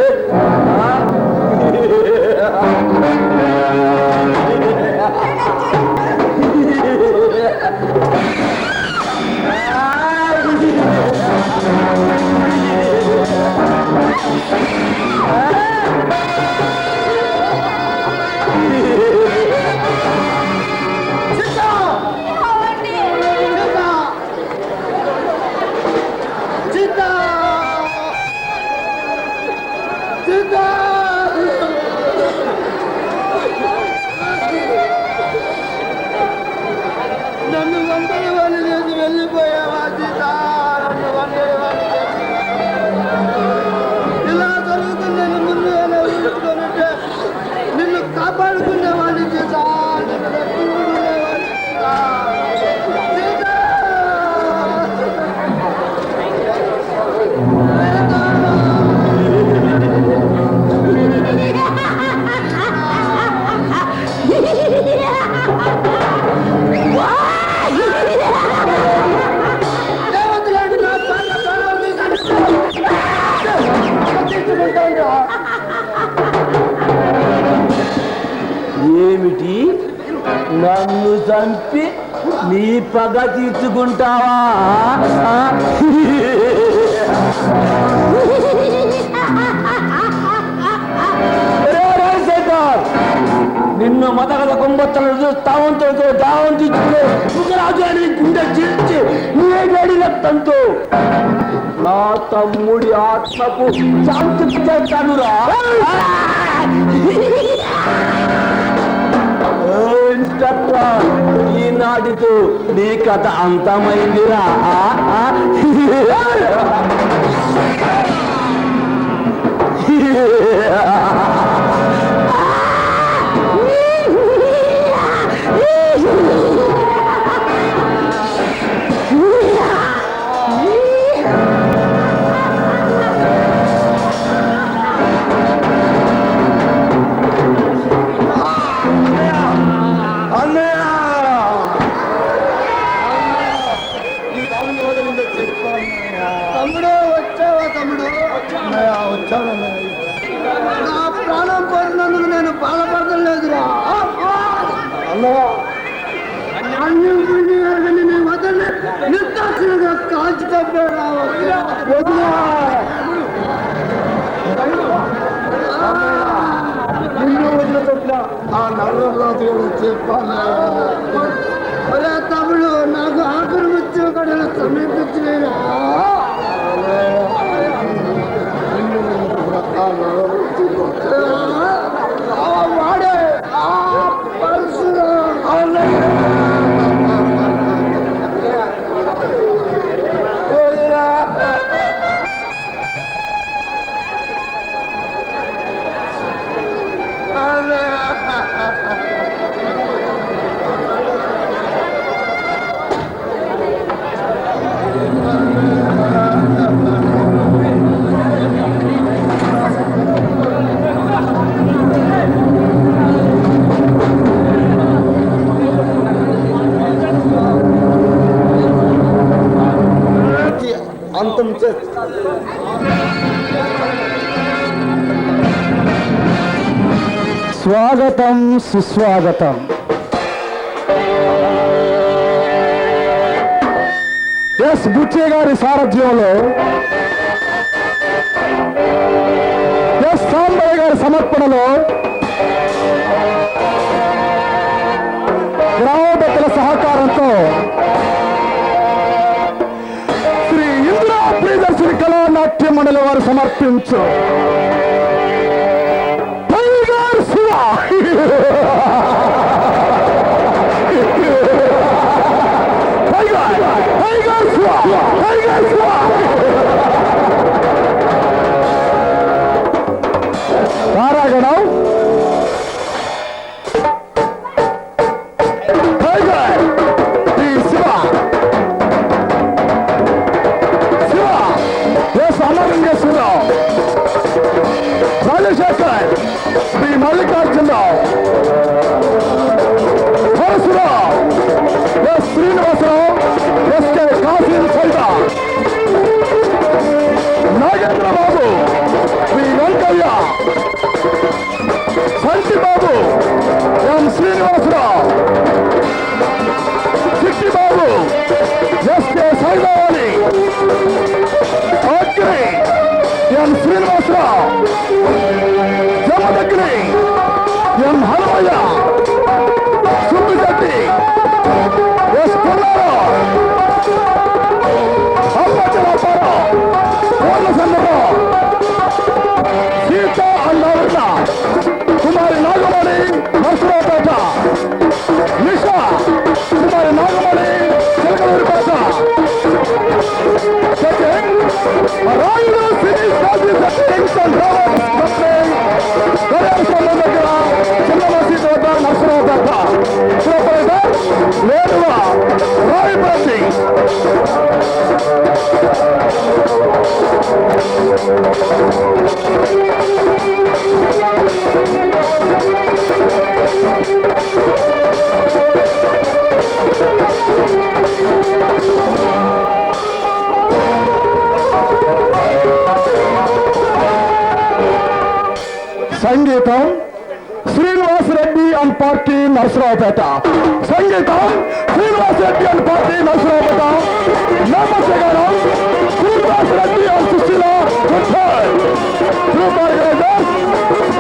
నన్ను వందరి వాళ్ళు చేసి వెళ్ళిపోయావా సీత? నన్ను వందరి వాళ్ళు ఇలా జరుగుతుందని ముందు ఊహించుకుంటే నిన్ను కాపాడుకునేవాడిని సీత, నిన్ను రక్షించుకునేవాడిని సీత. దేవతలాంటి నా పాట ప్రాణాలు తీర్చుకుంటాను. ఏమిటి? నన్ను చంపి నీ పగ తీర్చుకుంటావా? నిన్ను మతగత కుంభత్తలను చూస్తావంతో దావం తీసుకునే సుఖరాజు అని గుండె చీల్చి నీ గడి రక్తంతో నా తమ్ముడి ఆత్మకు శాంతి చేస్తానురా. ఇన్స్ట్రక్టర్, ఈనాటితో నీ కథ అంతమైందిరా. తమ్ముడు వచ్చావా? తమ్ముడు వచ్చాను. నా ప్రాణం పోయినందుకు నేను బాధపడలేదురా. నేను వదలే నిర్దాక్షిణంగా కాల్చి తప్పాడు. నిన్ను వదిలిపెట్టిన ఆ నల్లరాజు చెప్పాను. అరే తమ్ముడు, నాకు ఆఖరి వచ్చే కడలు సమీపించలేదా? వాడే ఆ పరశురా అంతం చేస్తా. స్వాగతం, సుస్వాగతం. ఎస్ బుచ్చే గారి సారథ్యంలో, ఎస్ సాంబయ్య గారి సమర్పణలో, గ్రామ పెద్దల సహకారంతో శ్రీ ఇందిరా ప్రియదర్శిని కళా నాట్య మండలి వారు సమర్పించు టైగర్ శివ. టైగర్ తారాగణం శివ శివ ఎస్ అమరంగేశ్వరరావు రాజశేఖర్ శ్రీ మల్లికార్జునరావు పరశురావు ఎస్ శ్రీనివాసరావు ఎస్కే కాసిం సైదా నాగేంద్రబాబు శ్రీ వెంకయ్య సంటిబాబు ఎం శ్రీనివాసరావు చిట్టిబాబు ఎస్కే సైదావళి అగ్ని ఎం శ్రీనివాసరావు జమదగ్ని ఎం హనుమయ్య సుబ్బిశెట్టి ఎస్ పుల్లారావు అప్పచరాపారావు పూర్ణ సందర్భం సీత అన్నవర్ణ కుమారి నాగమణి నర్సరావుపేట నిషా కుమారి నాగమణి చిలకలూరిపేట రాయుడు సినీ సాధి సెట్టింగ్స్ దగ్గర చిన్న మసీదు వద్ద నర్సరావుపేట ప్రొపరేటర్ వేరువ రాయపతి సంగీతం శ్రీనివాసరెడ్డి అండ్ పార్టీ నర్సరావుపేట సంగీతం శ్రీనివాసరెడ్డి అండ్ పార్టీ నర్సరావుపేట నామశేఖరం Srinivasareddy and Susheela group organisers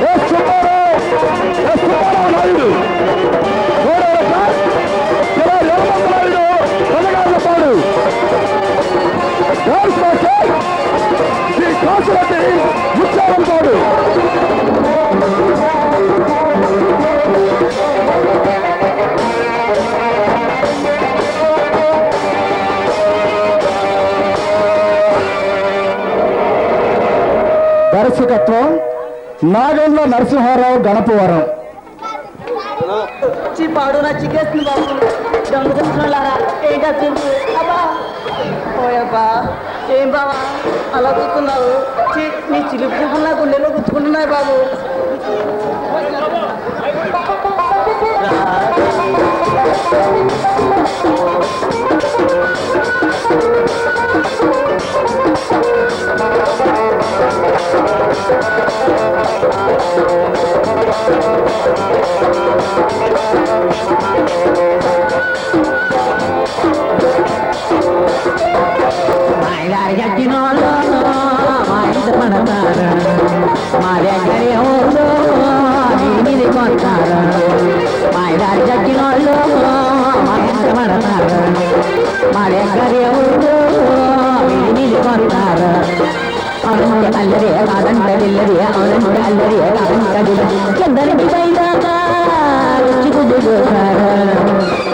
S Subbarao Naidu ఇలా యలమంగళాయుడు కనగాళ్ళపాడు డాన్స్ మాస్టర్ శ్రీ కాసిరెడ్డి ముచ్చారంపాడు దర్శకత్వం నాగండ్ల నరసింహారావు గణపవరం పాడు నా చికేస్తుంది బాబు దొంగ చూస్తున్నారా ఏంటి అబ్బా ఓయబ్బా ఏం బావా అలా కూర్చున్నావు నీ చిలుపు చూపులు నా గుండెలో గుర్తుకుంటున్నాయి బాబు అల్లరే కాదంటల్లరే అవునంట అల్లరే కాదంటది ఎందరికి పైదాకా రుచి కుదురుతారు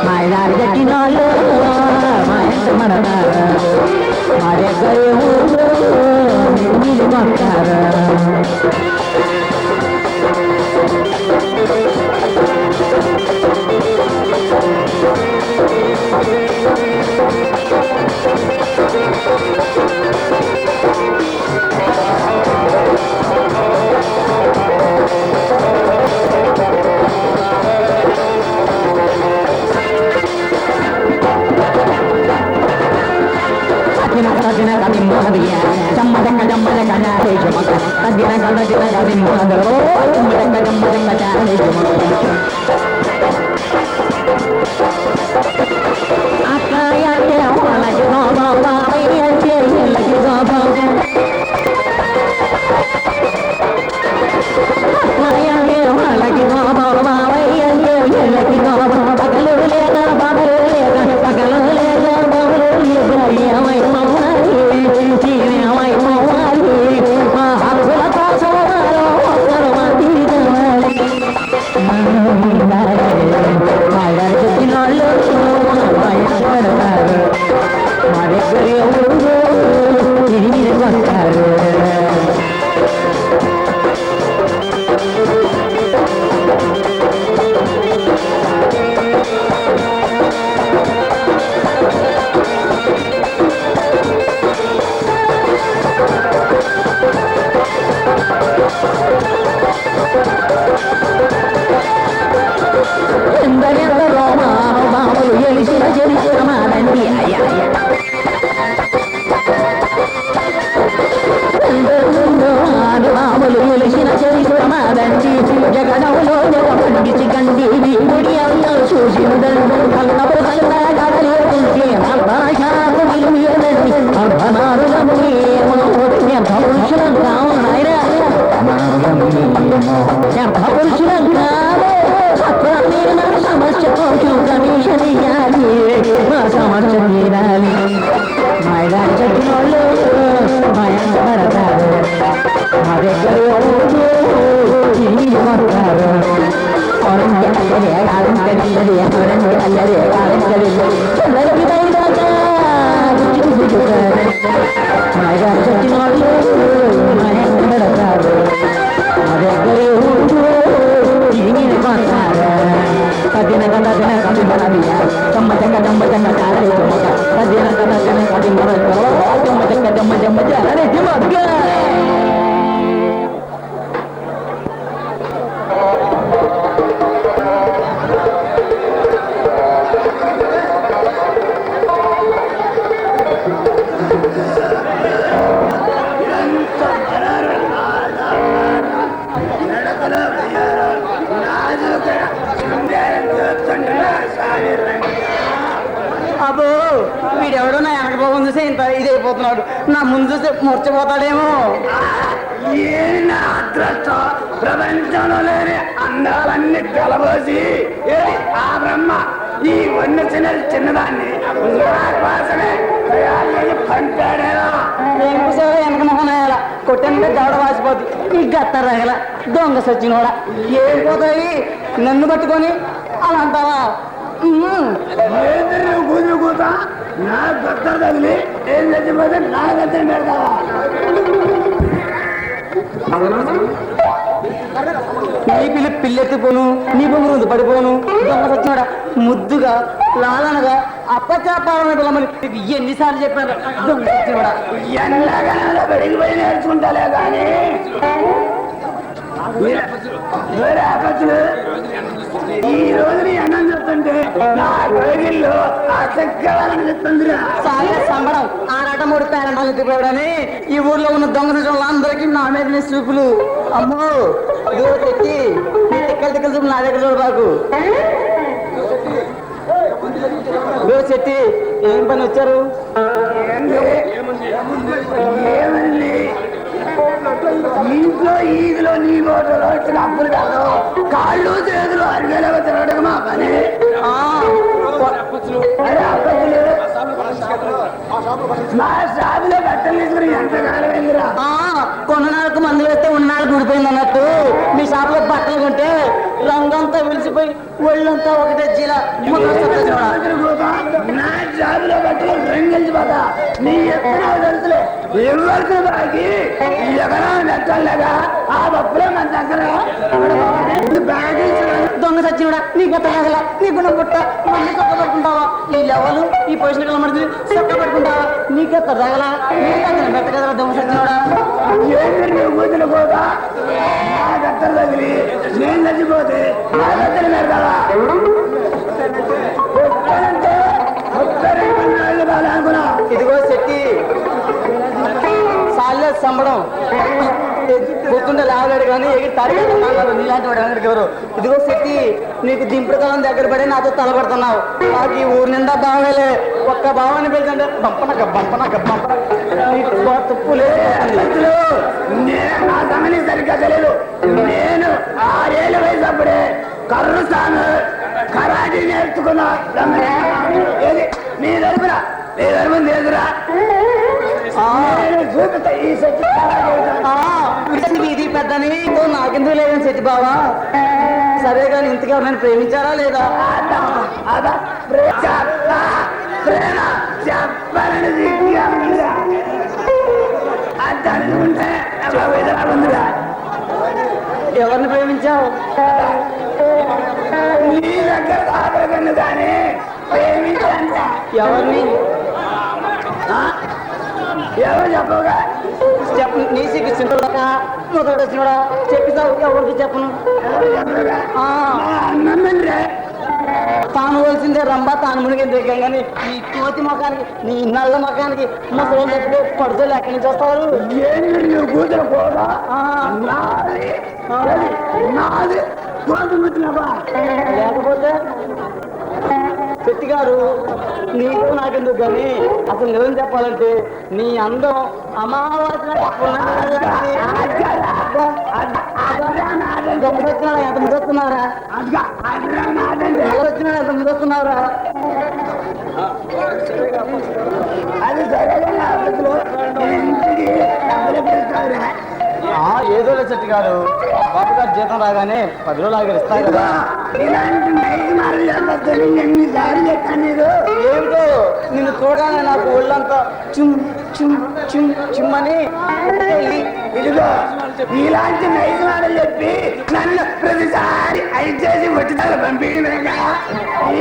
మాయదారి జట్టినోళ్ళు మాయంత మడతారు మా దగ్గర ఊరు నీళ్ళు కొంటారు మా స్వాములు వెలిసిన చరిత్రమాదండి జగడములో జగమండిచి కండి వీడి అంతా చూసినదండి కన్నపు కల్లగాడలేకుంటే భాషాకు విలువేనండి అర్ధనారులములేమో ఎంత పురుషులం కావు నాయన ఎంత పురుషులం కాదు అక్కడ సమస్య కోసం కమిషన్ ఇయ్యాలి మా సమస్య తీరాలి మైదాన చెప్పిన వాళ్ళు భయం పడతారు మా దగ్గర వస్తారు మైదాన చెప్పిన వాళ్ళు భయం పడతారు మా దగ్గర కదిన కథ కది మనవియ కమ్మ జంగ చాలే కదిన కథ కది మన జమ్మ చాలే అబ్బో వీడెవడో నా వెనక బాగుంది చూసి ఇంత ఇదైపోతున్నాడు నా ముందు చూస్తే మూర్చపోతాడేమో ప్రపంచంలో లేని అందాలన్నీ కలబోసి ఆ బ్రహ్మ ఈ వన్య చిన్నదాన్ని కోసమే పంపాడేలా ఏం కూర్చో వెనక మొహం వేయాల కొట్టంటే దవడ వాసిపోద్ది ఈ గత్త రగల దొంగ సచ్చినోడా ఏం పోతాయి నన్ను పట్టుకొని అలా అంటావా కూతురు కూత నా గత్త తగిలి ఏం చచ్చిపోతే నా గత్త పెడతావా నీ పిల్లెత్తిపోను నీ బొమ్మ ముందు పడిపోను దొంగ సచ్చినోడా ముద్దుగా లాలనగా అప్పచాపాలని పిల్లమని నీకు ఎన్నిసార్లు చెప్పాను దొంగ సచ్చినోడా ఎన్నగానో బడికి పోయి నేర్చుకుంటాలే కానీ ఈ రోజు నీ అన్నం చెప్తుంటే నా గొడగిల్లో ఆసక్తిని చెప్తుందిరా చాలా సంబరం ఆరాట మూడు పేరంటాలు ఎత్తిపోయాడని ఈ ఊర్లో ఉన్న దొంగ సచ్చినోళ్ళు అందరికీ నా మీద చూపులు అమ్మో ఇదిగో తెచ్చి నీ తిక్కలు చూపు నా దగ్గర చూడు బాకు చెట్టి ఏం పని వచ్చారు ఏమండి ఇంట్లో ఈదిలో నీ గోటలో వచ్చిన అప్పులు కాదు కాళ్ళు చేతులు అరిగేలాగా తిరగడం మా పని అరే అప్పచ్చులు మా షాపులో బట్టలు తీసుకుని ఎంతకాలం వెళ్ళిరా కొన్నాళ్ళకు మందు వేస్తే ఉన్నాళ్ళు గుడిపోయింది అన్నట్టు మీ షాపులో బట్టలు కొంటే రంగంతా విలిసిపోయి ఒళ్ళంతా ఒకటే జీలా నా షాపులో బట్టలు రంగెలిసిపోతా నీ ఎత్తున తెలుసులే ఎవరికి బాకి ఎకరం పెట్టలేగా ఆ బప్పులో మన దగ్గర దొంగ సచ్చినోడా నీ గత కదలా నీ గుణం పుట్ట మళ్ళీ చొక్క పెట్టుకుంటావా ఈ లెవెల్ ఈ పొజిషన్ కలమడితే చొక్క పెట్టుకుంటావా నీ గత రగలా నీ గత పెట్ట కదరా దొంగ సచ్చినోడా కూతురు పోతా నా గత్తలు తగిలి నేను చచ్చిపోతే నా గత్తలు పెడతావా అనుకున్నా ఇదిగో శెట్టి సాలే సంబడం పొద్దుంటే లేవలేడు కానీ ఎగిరి తారీఖు నీలాంటి వాడు ఎవరికి ఎవరు ఇదిగో శెట్టి నీకు దింపుడు కాలం దగ్గర పడి నాతో తలపడుతున్నావు నాకు ఈ ఊరి నిండా బావేలే ఒక్క భావాన్ని పెళ్తుంటే బంపనక తప్పు లేదు నా సమని సరిగ్గా తెలియదు నేను 6 ఏళ్ళ వయసు అప్పుడే కర్రు సాను కరాటీ నేర్చుకున్నా ఏది నీ తరపురా నీ తరపు లేదురా చూపుతా ఈ శక్తి ఇది పెద్దని నాకెందుకు లేదని శెట్టి బావా సరే కానీ ఇంతకీ ఎవరైనా ప్రేమించారా లేదా ప్రేమ చెప్పాలని అనుకుంటే ఎవరిని ప్రేమించావు నీ దగ్గర ఆపగలను కానీ ప్రేమించంట ఎవరిని ఎవరు చెప్పగా చెప్పు నీ సిగ్గు చిన్నడా మొదటి వచ్చినడా చెప్పిస్తావు ఎవరికి చెప్పను నమ్మండి తాను పోల్సిందే రంబ తాను మునిగింది దిగాం కానీ ఈ కోతి మొఖానికి నీ నల్ల మొఖానికి ముసలి పడుతుంది ఎక్కడి నుంచి వస్తారు ఏంటి నువ్వు కూతురు పోగా లేకపోతే పెట్టి గారు నీకు నాకెందుకు కానీ అసలు నిజం చెప్పాలంటే నీ అందం అమావాస్య ఎంత ముదొస్తున్నారా ఎంత ముదొస్తున్నారా ఏదో చెట్టు గారు బాబు గారు జీతం రాగానే 10 రోజులు ఆగి ఇస్తారు కదా. ఏమిటో నిన్ను చూడగానే నాకు ఒళ్ళంతా చుమ్ చుమ్ చుమ్ చుమ్మని. ఇదిగో ఇలాంటి నైజమాలు చెప్పి నన్ను ప్రతిసారి ఐదు చేసి వచ్చిదారు పంపించలేక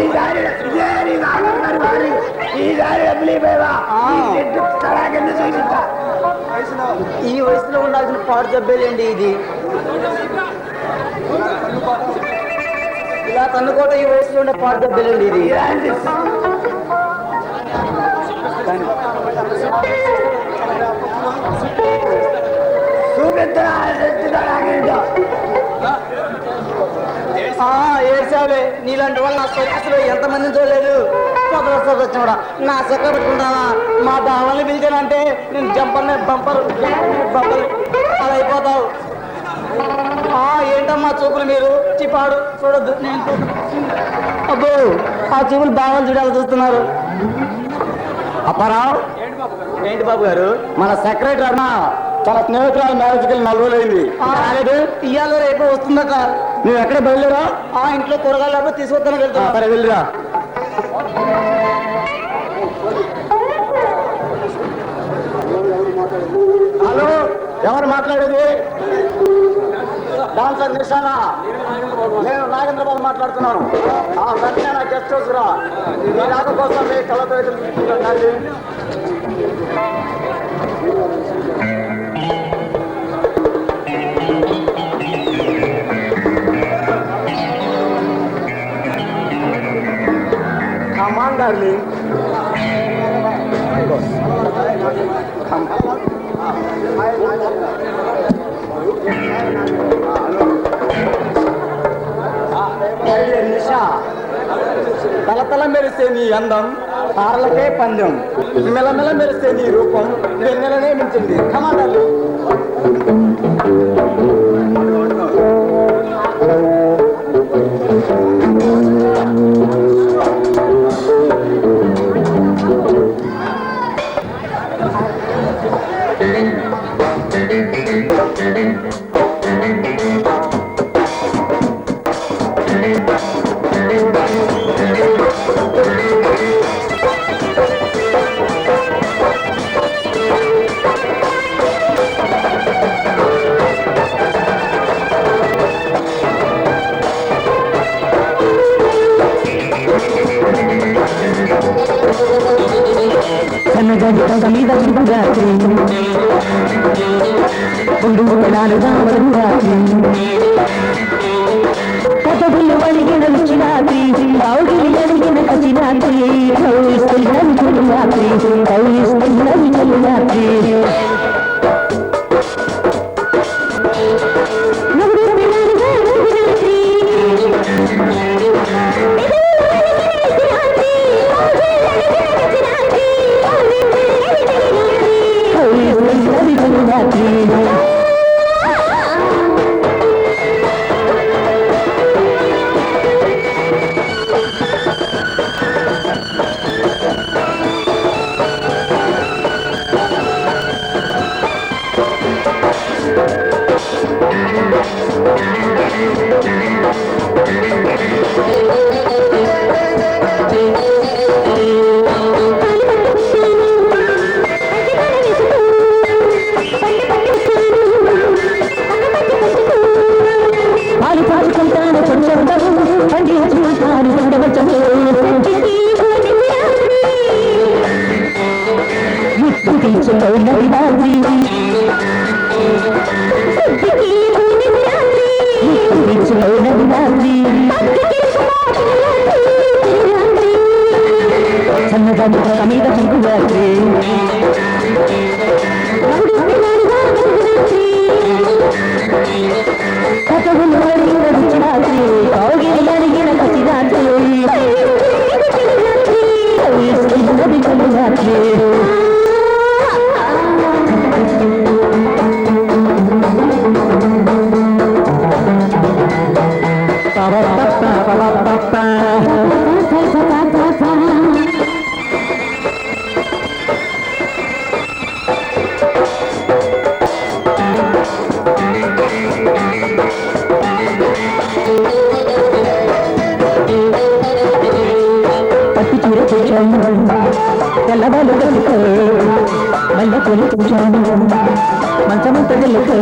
ఈసారి చూపిస్తా. ఈ వయసులో ఉండాల్సిన పాడు జబ్బేలేండి ఇది. ఇలా తన్నుకోట ఈ వయసులో ఉండే పాడు జబ్బేలేండి ఇది. ఏడ్చావులే, నీలాంటి వాళ్ళు నా సొసైటీలో ఎంతమందిని చూడలేదు. వచ్చినా నా చెక్క పెట్టుకుంటావా? మా బావల్ని పిలిచానంటే నేను జంపర్ బంపర్ అలా అయిపోతావు. ఏంటమ్మా చూపులు మీరు చిపాడు చూడొద్దు. నేను అబ్బో ఆ చూపులు బావలు చూడాలి చూస్తున్నారు. అప్పారావు, ఏంటి బాబు గారు? మన సెక్రటరీ అన్న తన స్నేహితురాలు మ్యారేజ్కి 4 రోజులు అయింది. ఇయ్యాల రేపు వస్తుందట. నువ్వు ఎక్కడ బయలుదేరా? ఇంట్లో కూరగాయలు లేకపోతే తీసుకొస్తాను వెళ్తా. సరే వెళ్ళిరా. హలో, ఎవరు మాట్లాడేది? డాన్సర్ నిషానా? నేను నాగేంద్రబాబు మాట్లాడుతున్నాను. వెంటనే నా గెస్ట్ హౌస్ రా. మీ రాక కోసం మీ కళ్ళతో ఎదురు చూస్తున్నాను. Come on, darling. నిషా, తలతల మెరిసే నీ అందం తారలకే పందెం, మెలమెల మెరిసే నీ రూపం వెన్నెలనే మించింది. Come on, darling. మీద రాత్రి కథబుల్లు వడిగిన రుచి రాత్రి కౌగిలి అడిగిన కసి రాత్రి కౌలిస్తున్నది చెడు రాత్రి కౌలిస్తున్నది చెడు రాత్రి Thank you. మల్లెలు కలుకో మల్లె పొలి చూచాను మంచమంత గెలుకో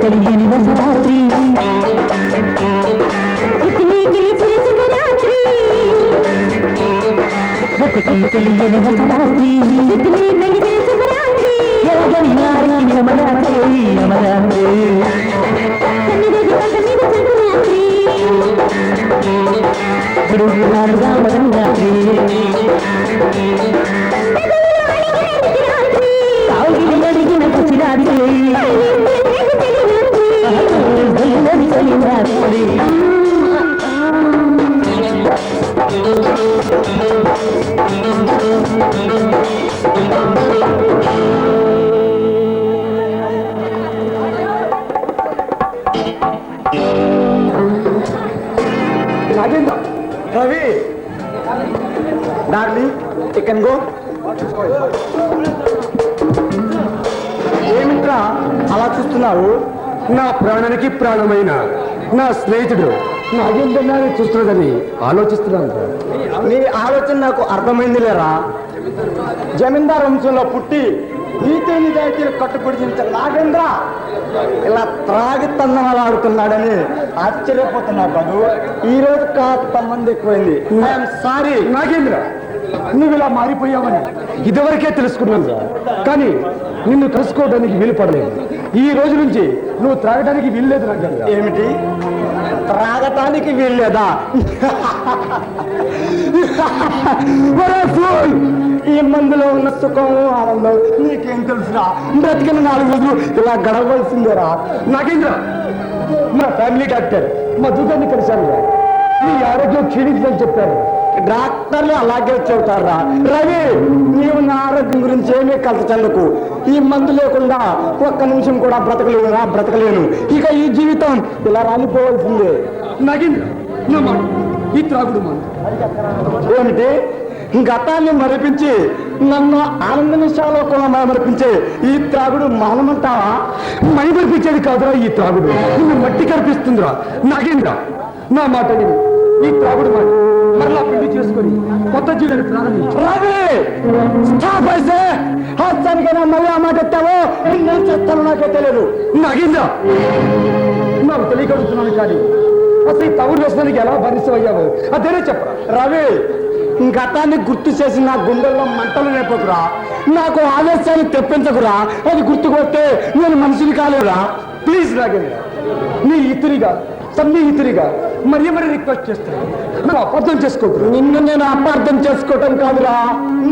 తెలియని వసరాత్రి తెలియని వసరాత్రి ఎరగని నారి అమరాత్రి అమరాత్రి గుడుగులారుగా మదరాత్రి కావుగిలి అడిగిన పసిరాత్రి తెలియరాత్రి రవి డార్లింగ్ చికెన్ గో ఏమిట్రా అలా చూస్తున్నావు? నా ప్రాణానికి ప్రాణమైన నా స్నేహితుడు నాగేంద్రని చూస్తున్నదని ఆలోచిస్తున్నాను. నీ ఆలోచన నాకు అర్థమైంది లేరా. జమీందార్ వంశంలో పుట్టి నీతి నిజాయితీలు కట్టుబడిన నాగేంద్ర ఇలా త్రాగి తందనాలాడుతున్నాడని ఆశ్చర్యపోతున్నావు కాదు. ఈ రోజు కాస్త మంది ఎక్కువైంది. ఐఎమ్ సారీ నాగేంద్ర, నువ్వు ఇలా మారిపోయావని ఇదివరకే తెలుసుకున్నాను. కానీ నిన్ను కలుసుకోవడానికి వీలు పడలేదు. ఈ రోజు నుంచి నువ్వు త్రాగడానికి వీల్లేదు నాగేంద్ర. ఏమిటి త్రాగటానికి వీల్లేదా? ఈ మందులో ఉన్న సుఖం ఆనందం నీకేం తెలుసురా? బ్రతికిన 4 రోజులు ఇలా గడవలసిందేరా. నాగేంద్ర, మా ఫ్యామిలీ డాక్టర్ మధుగారిని కలిశాను. నీ ఆరోగ్యం క్షీణిందని చెప్పారు. డాక్టర్లు అలాగే చెబుతారా. రవి, నీవు నా ఆరోగ్యం గురించి ఏమీ కలత చెందకు. ఈ మందు లేకుండా ఒక్క నిమిషం కూడా బ్రతకలేను. ఇక ఈ జీవితం ఇలా రాలిపోవాల్సిందే. నాగేంద్ర, ఈ త్రాగుడు మందు ఏమిటి? గతాన్ని మరిపించి నన్ను ఆనంద నిమిషాల్లో కూడా మరిపించే ఈ త్రాగుడు మానమంటావా? మైమరిపించేది కాదురా ఈ త్రాగుడు, నిన్ను మట్టి కనిపిస్తుందిరా. నాగేంద్ర, నా మాట విను. ఈ త్రాగుడు మాట మరలా పెళ్లి చేసుకొని కొత్త జీవితాన్ని ప్రారంభించు. హాస్యానికైనా మళ్ళీ ఆ మాట ఎత్తావో నేను చేస్తాను నాకే తెలియదు. నాగేంద్ర, నాకు తెలియగలుగుతున్నాను కానీ అసలు ఈ తగుడు వేసడానికి ఎలా భరిస్తావయ్యావు అదేనే చెప్పరా. రవి, గతాన్ని గుర్తు చేసి నా గుండెల్లో మంటలు రేపకురా. నాకు ఆవేశాన్ని తెప్పించకురా. అది గుర్తుకొస్తే నేను మనిషిని కాలేరా. ప్లీజ్ నాగేంద్ర, నీ ఇతరిగా సన్నిహితుడిగా మరీ రిక్వెస్ట్ చేస్తాను, నువ్వు అపార్థం చేసుకోకు. నిన్ను నేను అపార్థం చేసుకోవటం కాదురా,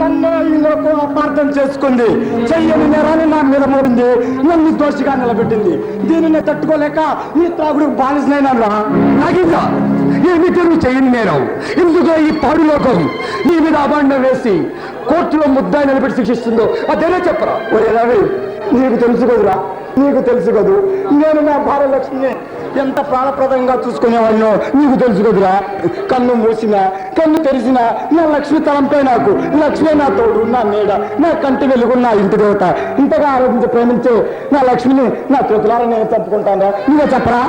నన్ను ఈ లోకం అపార్థం చేసుకుంది. చెయ్యని నేరాన్ని నా మీద మోడింది, నన్ను దోషిగా నిలబెట్టింది. దీనిని తట్టుకోలేక ఈ త్రాగుడు బానిసనైనా. నాగేంద్ర, ఏమిటి నువ్వు చెయ్యని నేరం? ఎందుకో ఈ పాడు లోకం నీ మీద అబాండం వేసి కోర్టులో ముద్దాయి నిలబెట్టి శిక్షిస్తుందో అదేనే చెప్పరా. ఒరే రవి, నీకు తెలుసుకోదురా, నీకు తెలుసుకోదు. నేను నా భార్య లక్ష్మిని ఎంత ప్రాణప్రదంగా చూసుకునేవాడినో నీకు తెలుసుకోదురా. కన్ను మూసినా కన్ను తెరిసినా నా లక్ష్మి తలంపై నాకు లక్ష్మి నా తోడు, నా నీడ, నా కంటి వెలుగు, నా ఇంటి దేవత. ఇంతగా ఆలోచించి ప్రేమించే నా లక్ష్మిని నా చేతులారా నేను చంపుకుంటానా? నువ్వే చెప్పరా.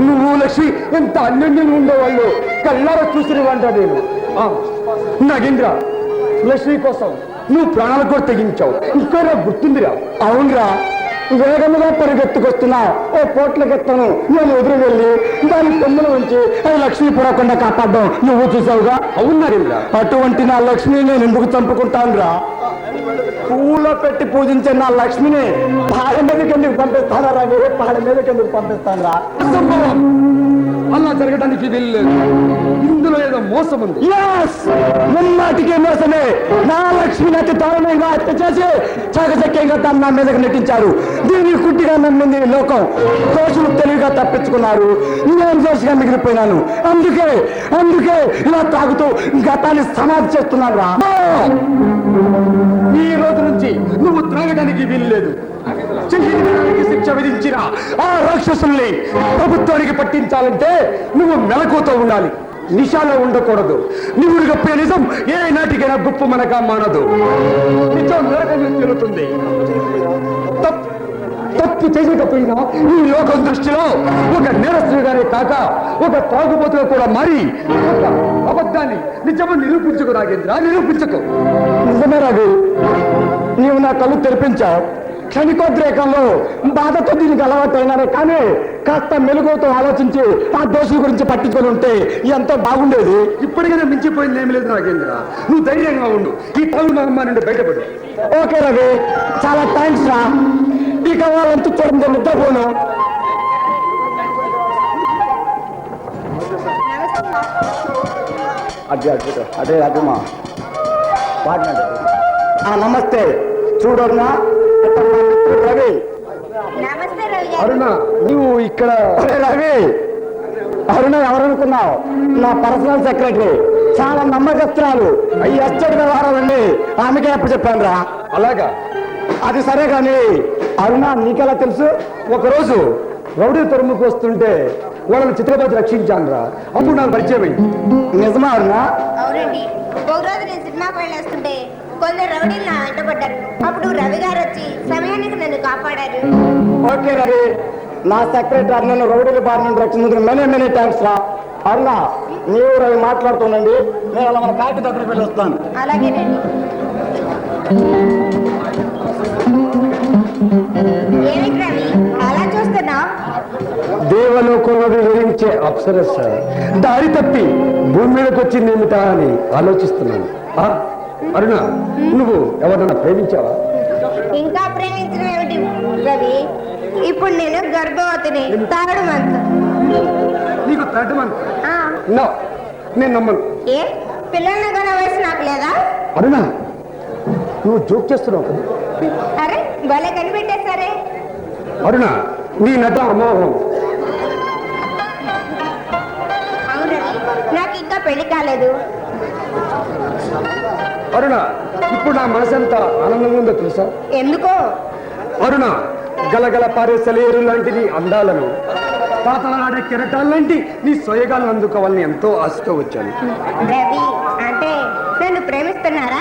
నువ్వు లక్ష్మి ఎంత అన్యోన్యంగా ఉండేవాళ్ళు కళ్ళారా చూసినవంట నేను. నాగేంద్ర, లక్ష్మి కోసం నువ్వు ప్రాణాలు కూడా తెగించావు. ఇంకా నాకు గుర్తుందిరా. అవునరా, వేగముగా పరిగెత్తుకొస్తున్నా ఓ పోట్లకెత్తను నేను ఎదురు వెళ్ళి దాని కొమ్ములు ఉంచి అది లక్ష్మి పడకుండా కాపాడడం నువ్వు చూసావుగా. అవునారేంద్ర, అటువంటి నా లక్ష్మిని నేను ఎందుకు చంపుకుంటాను రా? పూలో పెట్టి పూజించే నా లక్ష్మిని పాడ మీదకి ఎందుకు పంపిస్తానా రా? వేరే పాడ మీదకి ఎందుకు పంపిస్తాను రా? అలా జరగడానికి వీల్లేదు. ఇందులో ఏదో మోసం ఉంది. ముమ్మాటికే మోసమే. నా లక్ష్మిని అతి దారుణంగా హత్య చేసి చాకచక్యంగా తన నా మీదకి నెట్టించారు. దీన్ని కుట్టిగా నమ్మింది లోకం. దోషులు తెలివిగా తప్పించుకున్నారు, నేను దోషిగా మిగిలిపోయినాను. అందుకే ఇలా తాగుతూ గతాన్ని సమాధి చేస్తున్నాను రా. ఈ రోజు నుంచి నువ్వు త్రాగడానికి వీల్లేదు. శిక్ష విధించిన ఆ రాక్షసుల్ని ప్రభుత్వానికి పట్టించాలంటే నువ్వు మెలకుతో ఉండాలి, నిశాలో ఉండకూడదు. నువ్వు గొప్ప నిజం ఏ నాటికైనా గొప్ప మనగా మానదు. నిజం నరకం తిరుగుతుంది. తప్పు చేయకపోయినా ఈ లోకం దృష్టిలో ఒక నేరస్తుగానే కాక ఒక తాగుబోతుగా కూడా మారి ఒక అబద్ధాన్ని నిజము నిరూపించుకు నాగేంద్ర, నిరూపించకు. నిజమే రవి, నీవు నా కళ్ళు తెరిపించావు. క్షణికోద్రేకంలో బాధతో దీనికి అలవాటైనానే కానీ కాస్త మెలుగుతో ఆలోచించి ఆ దోషుల గురించి పట్టించుకొని ఉంటే ఎంతో బాగుండేది. ఇప్పటికైనా మించిపోయింది ఏమి లేదు నాగేంద్ర, నువ్వు ధైర్యంగా ఉండు. ఈ టౌన్ నమ్మ నుండి బయటపడు. ఓకే రవి, చాలా థ్యాంక్స్ రా. ఇక వాళ్ళంతా చూడండి, నిద్రపోను. అదే అదేమా నమస్తే. చూడన్నా రవి. నమస్తే రవి గారు. అరుణ, నువ్వు ఇక్కడ? రవి, అరుణ ఎవరనుకున్నావు? నా పర్సనల్ సెక్రటరీ, చాలా నమ్మకస్తురాలు. ఈ ఎస్టేట్ వ్యవహారాలన్నీ ఆమెకే ఎప్పుడు చెప్పాను రా. అలాగా, అది సరే కానీ అరుణ నీకెలా తెలుసు? ఒకరోజు రౌడీ తరుముకు వస్తుంటే వాళ్ళని చిత్రపతి రక్షించాను రా, అప్పుడు నాకు పరిచయం అయింది. నిజమా అరుణ? అవునండి, ఒక రోజు నేను సినిమాకి వెళ్ళేస్తుంటే కొందరు రౌడీలు నా వెంటబడ్డారు. అప్పుడు రవి గారు వచ్చి సమయానికి నన్ను కాపాడారు. ఓకే రవి, నా సెక్రటరీ నన్ను రౌడీల బారి నుండి రక్షించుకుని మెనీ థ్యాంక్స్ రా. అరుణ, నీవు రవి మాట్లాడుతుండండి, నేను అలా మన కాకి దగ్గరికి వెళ్ళి వస్తాను. అలాగేనండి. ఏమిటి రవి అలా చూస్తున్నావు? దేవలోకంలో వివరించే అప్సరస దారి తప్పి భూమి మీదకి వచ్చింది ఏమిటా అని ఆలోచిస్తున్నాను. అరుణ, నువ్వు ఎవరన్నా ప్రేమించావా? ఇంకా ప్రేమించడం ఏమిటి రవి? ఇప్పుడు నేను గర్భవతిని, తాడు మంత్. నీకు థర్డ్ మంత్? నో, నేను నమ్మను. ఏ పిల్లల్ని కొనే వయసు నాకు లేదా? అరుణ, నువ్వు జోక్ చేస్తున్నావు కదా? అరే భలే కనిపెట్టేసరే. అరుణ, నీ నట అమోహం. అవును రవి, నాకు ఇంకా పెళ్లి కాలేదు. అరుణ, ఇప్పుడు నా మనసంతా ఆనందంగా ఉందో తెలుసా? ఎందుకో? అరుణ, గలగల పారే సెలయేరు లాంటి నీ అందాలను, తాతలాడే కెరటాలంటి నీ సొయగాలను అందుకోవాలని ఎంతో ఆశతో వచ్చాను. రవి, అంటే నన్ను ప్రేమిస్తున్నారా?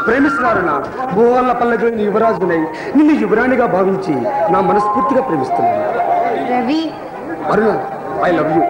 ప్రేమిస్తున్నారు. నా భూవాళ్ళ పల్లెకి నీ యువరాజునై నిన్ను యువరాణిగా భావించి నా మనస్ఫూర్తిగా ప్రేమిస్తున్నాను. రవి, అరుణ, ఐ లవ్ యూ.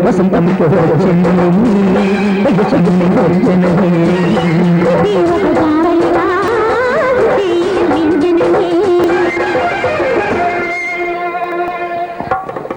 వసంతం వచ్చింది వచ్చినది